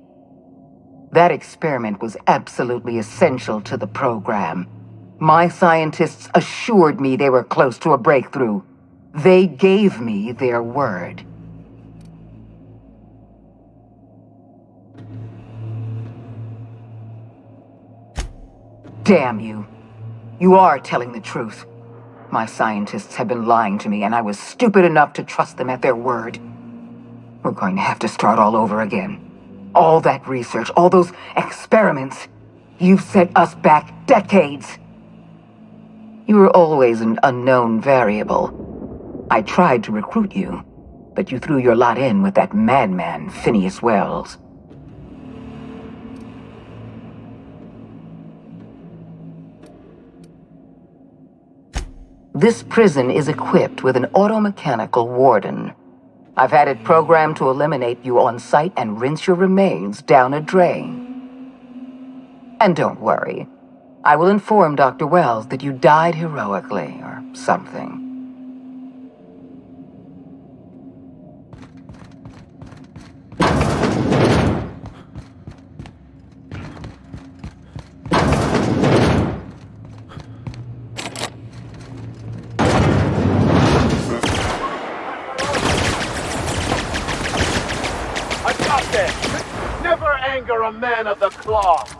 That experiment was absolutely essential to the program. My scientists assured me they were close to a breakthrough. They gave me their word. Damn you. You are telling the truth. My scientists have been lying to me, and I was stupid enough to trust them at their word. We're going to have to start all over again. All that research, all those experiments, you've set us back decades. You were always an unknown variable. I tried to recruit you, but you threw your lot in with that madman, Phineas Wells. This prison is equipped with an automechanical warden. I've had it programmed to eliminate you on sight and rinse your remains down a drain. And don't worry, I will inform Dr. Wells that you died heroically or something. Never anger a man of the cloth.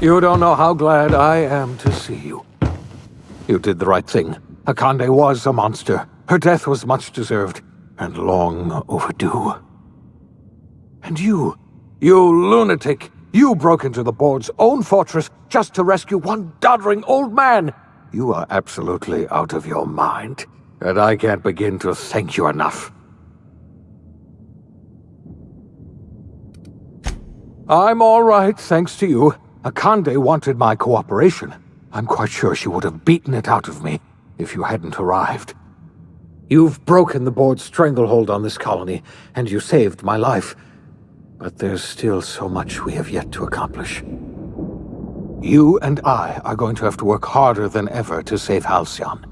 You don't know how glad I am to see you. You did the right thing. Akande was a monster. Her death was much deserved, and long overdue. And you lunatic, you broke into the board's own fortress just to rescue one doddering old man. You are absolutely out of your mind, and I can't begin to thank you enough. I'm all right, thanks to you. Akande wanted my cooperation. I'm quite sure she would have beaten it out of me if you hadn't arrived. You've broken the board's stranglehold on this colony, and you saved my life. But there's still so much we have yet to accomplish. You and I are going to have to work harder than ever to save Halcyon.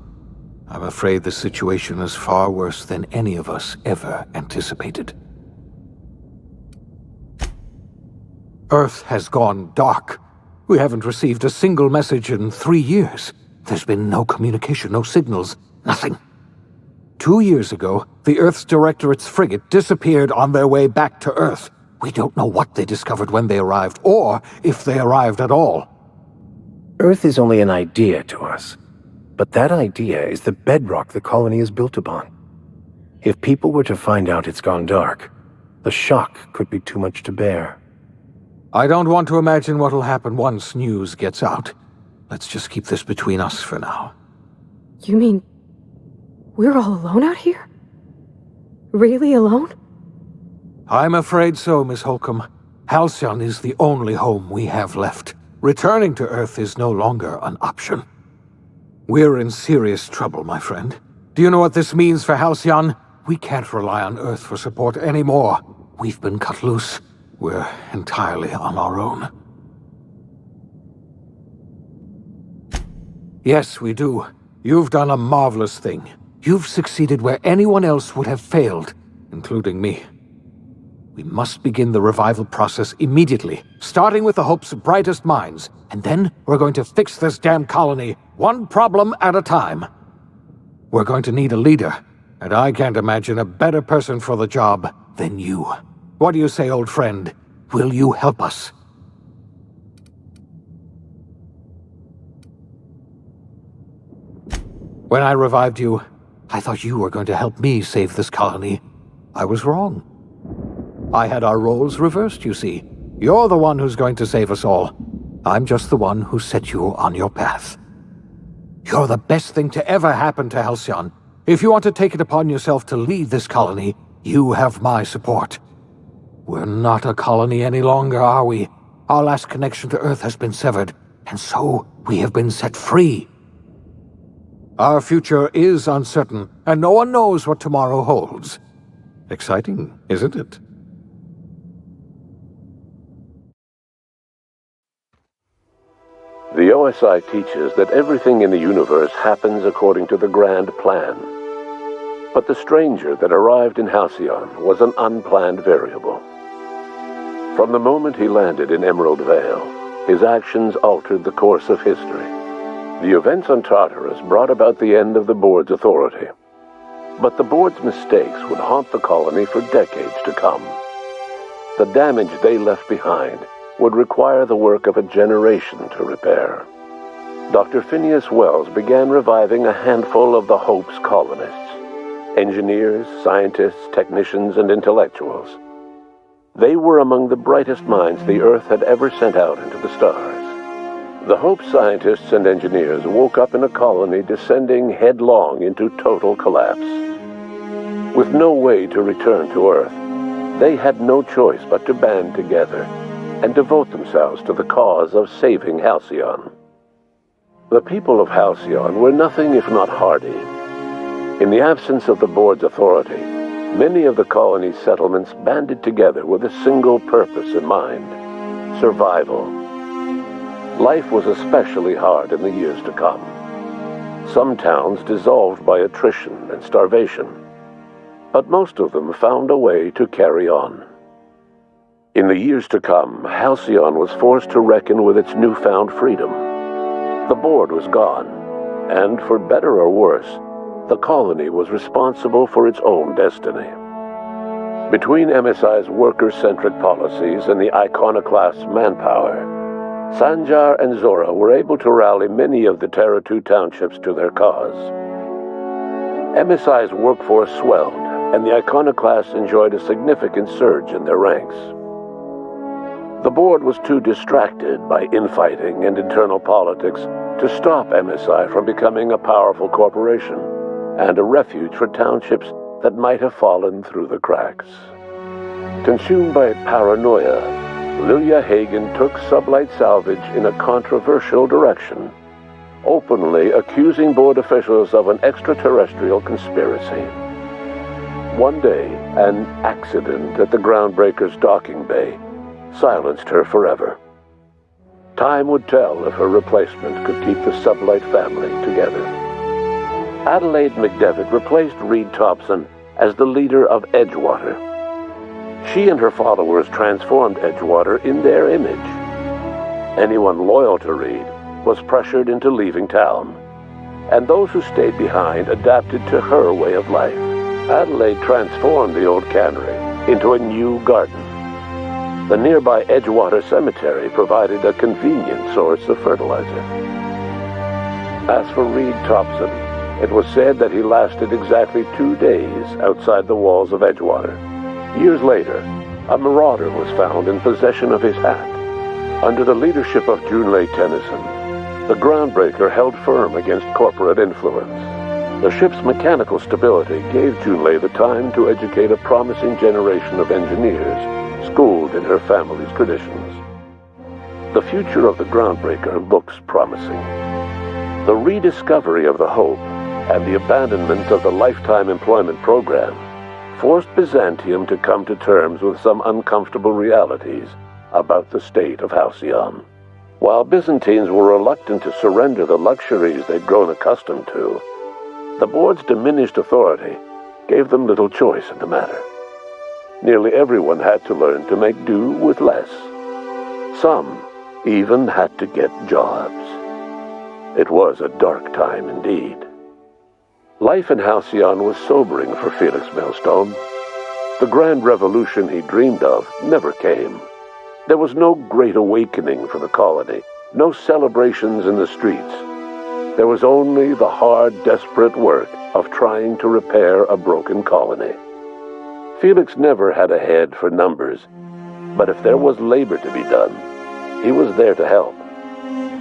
I'm afraid the situation is far worse than any of us ever anticipated. Earth has gone dark. We haven't received a single message in 3 years. There's been no communication, no signals, nothing. 2 years ago, the Earth's Directorate's frigate disappeared on their way back to Earth. We don't know what they discovered when they arrived, or if they arrived at all. Earth is only an idea to us, but that idea is the bedrock the colony is built upon. If people were to find out it's gone dark, the shock could be too much to bear. I don't want to imagine what'll happen once news gets out. Let's just keep this between us for now. You mean we're all alone out here? Really alone? I'm afraid so, Miss Holcomb. Halcyon is the only home we have left. Returning to Earth is no longer an option. We're in serious trouble, my friend. Do you know what this means for Halcyon? We can't rely on Earth for support anymore. We've been cut loose. We're entirely on our own. Yes, we do. You've done a marvelous thing. You've succeeded where anyone else would have failed, including me. We must begin the revival process immediately, starting with the Hope's brightest minds, and then we're going to fix this damn colony, one problem at a time. We're going to need a leader, and I can't imagine a better person for the job than you. What do you say, old friend? Will you help us? When I revived you, I thought you were going to help me save this colony. I was wrong. I had our roles reversed, you see. You're the one who's going to save us all. I'm just the one who set you on your path. You're the best thing to ever happen to Halcyon. If you want to take it upon yourself to lead this colony, you have my support. We're not a colony any longer, are we? Our last connection to Earth has been severed, and so we have been set free. Our future is uncertain, and no one knows what tomorrow holds. Exciting, isn't it? The OSI teaches that everything in the universe happens according to the grand plan. But the stranger that arrived in Halcyon was an unplanned variable. From the moment he landed in Emerald Vale, his actions altered the course of history. The events on Tartarus brought about the end of the board's authority. But the board's mistakes would haunt the colony for decades to come. The damage they left behind would require the work of a generation to repair. Dr. Phineas Wells began reviving a handful of the Hope's colonists: engineers, scientists, technicians, and intellectuals. They were among the brightest minds the Earth had ever sent out into the stars. The Hope scientists and engineers woke up in a colony descending headlong into total collapse. With no way to return to Earth, they had no choice but to band together and devote themselves to the cause of saving Halcyon. The people of Halcyon were nothing if not hardy. In the absence of the board's authority, many of the colony's settlements banded together with a single purpose in mind: survival. Life was especially hard in the years to come. Some towns dissolved by attrition and starvation, but most of them found a way to carry on. In the years to come, Halcyon was forced to reckon with its newfound freedom. The board was gone, and for better or worse, the colony was responsible for its own destiny. Between MSI's worker-centric policies and the iconoclast's manpower, Sanjar and Zora were able to rally many of the Terra 2 townships to their cause. MSI's workforce swelled, and the Iconoclasts enjoyed a significant surge in their ranks. The board was too distracted by infighting and internal politics to stop MSI from becoming a powerful corporation and a refuge for townships that might have fallen through the cracks. Consumed by paranoia, Lilia Hagen took Sublight Salvage in a controversial direction, openly accusing board officials of an extraterrestrial conspiracy. One day, an accident at the Groundbreaker's docking bay silenced her forever. Time would tell if her replacement could keep the Sublight family together. Adelaide McDevitt replaced Reed Thompson as the leader of Edgewater. She and her followers transformed Edgewater in their image. Anyone loyal to Reed was pressured into leaving town, and those who stayed behind adapted to her way of life. Adelaide transformed the old cannery into a new garden. The nearby Edgewater Cemetery provided a convenient source of fertilizer. As for Reed Thompson, it was said that he lasted exactly 2 days outside the walls of Edgewater. Years later, a marauder was found in possession of his hat. Under the leadership of Junlei Tennyson, the Groundbreaker held firm against corporate influence. The ship's mechanical stability gave Junlei the time to educate a promising generation of engineers schooled in her family's traditions. The future of the Groundbreaker looks promising. The rediscovery of the Hope and the abandonment of the lifetime employment program forced Byzantium to come to terms with some uncomfortable realities about the state of Halcyon. While Byzantines were reluctant to surrender the luxuries they'd grown accustomed to, the board's diminished authority gave them little choice in the matter. Nearly everyone had to learn to make do with less. Some even had to get jobs. It was a dark time indeed. Life in Halcyon was sobering for Felix Millstone. The grand revolution he dreamed of never came. There was no great awakening for the colony, no celebrations in the streets. There was only the hard, desperate work of trying to repair a broken colony. Felix never had a head for numbers, but if there was labor to be done, he was there to help.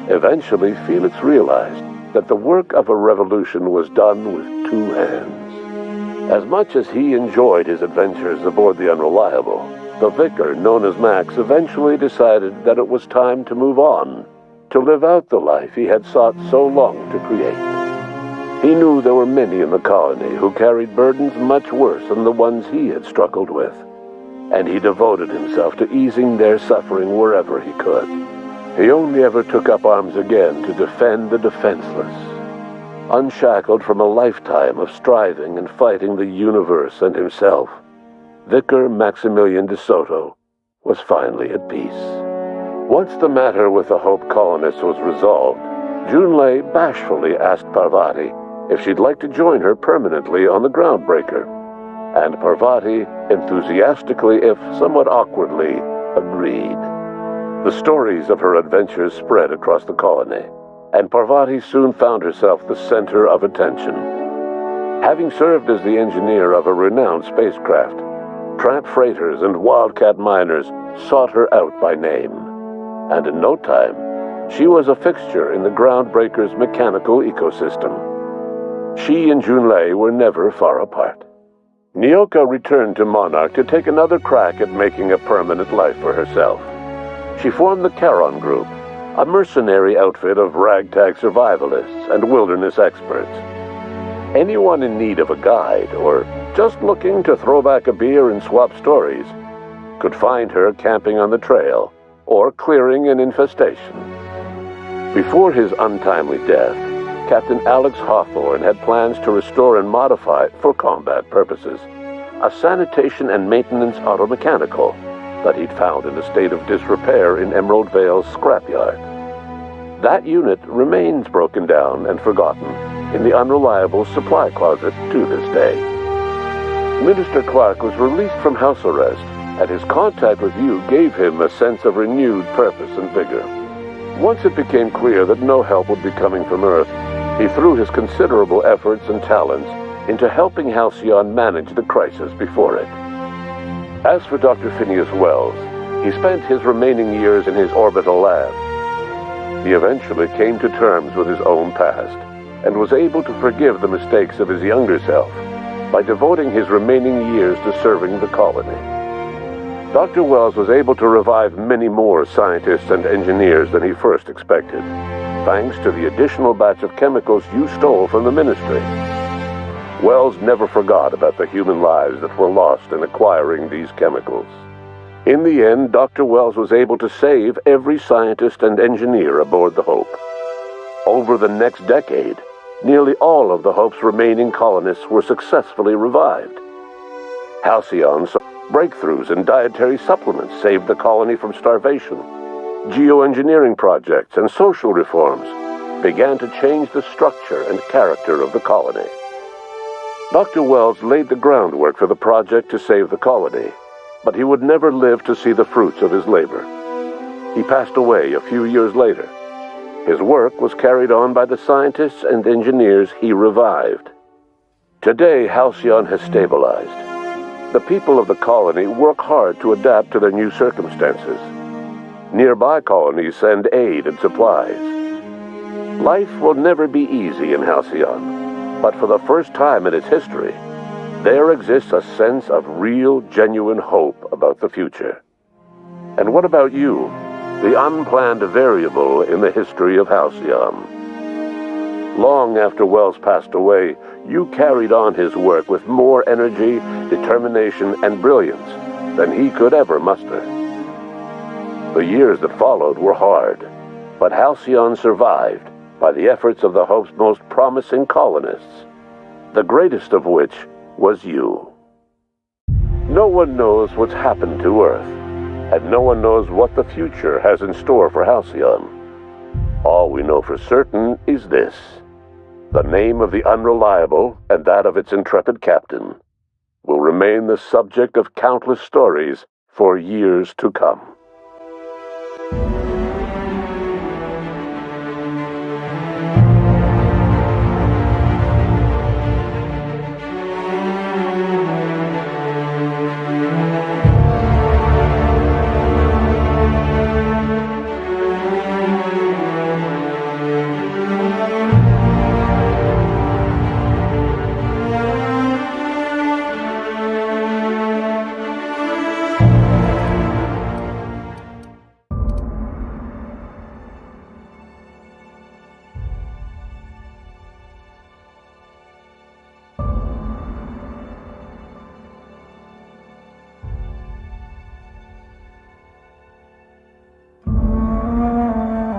Eventually, Felix realized that the work of a revolution was done with 2 hands. As much as he enjoyed his adventures aboard the Unreliable, the vicar, known as Max, eventually decided that it was time to move on, to live out the life he had sought so long to create. He knew there were many in the colony who carried burdens much worse than the ones he had struggled with, and he devoted himself to easing their suffering wherever he could. He only ever took up arms again to defend the defenseless. Unshackled from a lifetime of striving and fighting the universe and himself, Vicar Maximilian de Soto was finally at peace. Once the matter with the Hope colonists was resolved, Junlei bashfully asked Parvati if she'd like to join her permanently on the Groundbreaker, and Parvati enthusiastically, if somewhat awkwardly, agreed. The stories of her adventures spread across the colony, and Parvati soon found herself the center of attention. Having served as the engineer of a renowned spacecraft, tramp freighters and wildcat miners sought her out by name, and in no time, she was a fixture in the Groundbreaker's mechanical ecosystem. She and Junlei were never far apart. Nyoka returned to Monarch to take another crack at making a permanent life for herself. She formed the Charon Group, a mercenary outfit of ragtag survivalists and wilderness experts. Anyone in need of a guide, or just looking to throw back a beer and swap stories, could find her camping on the trail or clearing an infestation. Before his untimely death, Captain Alex Hawthorne had plans to restore and modify, for combat purposes, a sanitation and maintenance automechanical that he'd found in a state of disrepair in Emerald Vale's scrapyard. That unit remains broken down and forgotten in the Unreliable supply closet to this day. Minister Clark was released from house arrest, and his contact with you gave him a sense of renewed purpose and vigor. Once it became clear that no help would be coming from Earth, he threw his considerable efforts and talents into helping Halcyon manage the crisis before it. As for Dr. Phineas Wells, he spent his remaining years in his orbital lab. He eventually came to terms with his own past and was able to forgive the mistakes of his younger self by devoting his remaining years to serving the colony. Dr. Wells was able to revive many more scientists and engineers than he first expected, thanks to the additional batch of chemicals you stole from the Ministry. Wells never forgot about the human lives that were lost in acquiring these chemicals. In the end, Dr. Wells was able to save every scientist and engineer aboard the Hope. Over the next decade, nearly all of the Hope's remaining colonists were successfully revived. Halcyon's breakthroughs in dietary supplements saved the colony from starvation. Geoengineering projects and social reforms began to change the structure and character of the colony. Dr. Wells laid the groundwork for the project to save the colony, but he would never live to see the fruits of his labor. He passed away a few years later. His work was carried on by the scientists and engineers he revived. Today, Halcyon has stabilized. The people of the colony work hard to adapt to their new circumstances. Nearby colonies send aid and supplies. Life will never be easy in Halcyon, but for the first time in its history, there exists a sense of real, genuine hope about the future. And what about you, the unplanned variable in the history of Halcyon? Long after Wells passed away, you carried on his work with more energy, determination, and brilliance than he could ever muster. The years that followed were hard, but Halcyon survived by the efforts of the Hope's most promising colonists, the greatest of which was you. No one knows what's happened to Earth, and no one knows what the future has in store for Halcyon. All we know for certain is this: the name of the Unreliable and that of its intrepid captain will remain the subject of countless stories for years to come.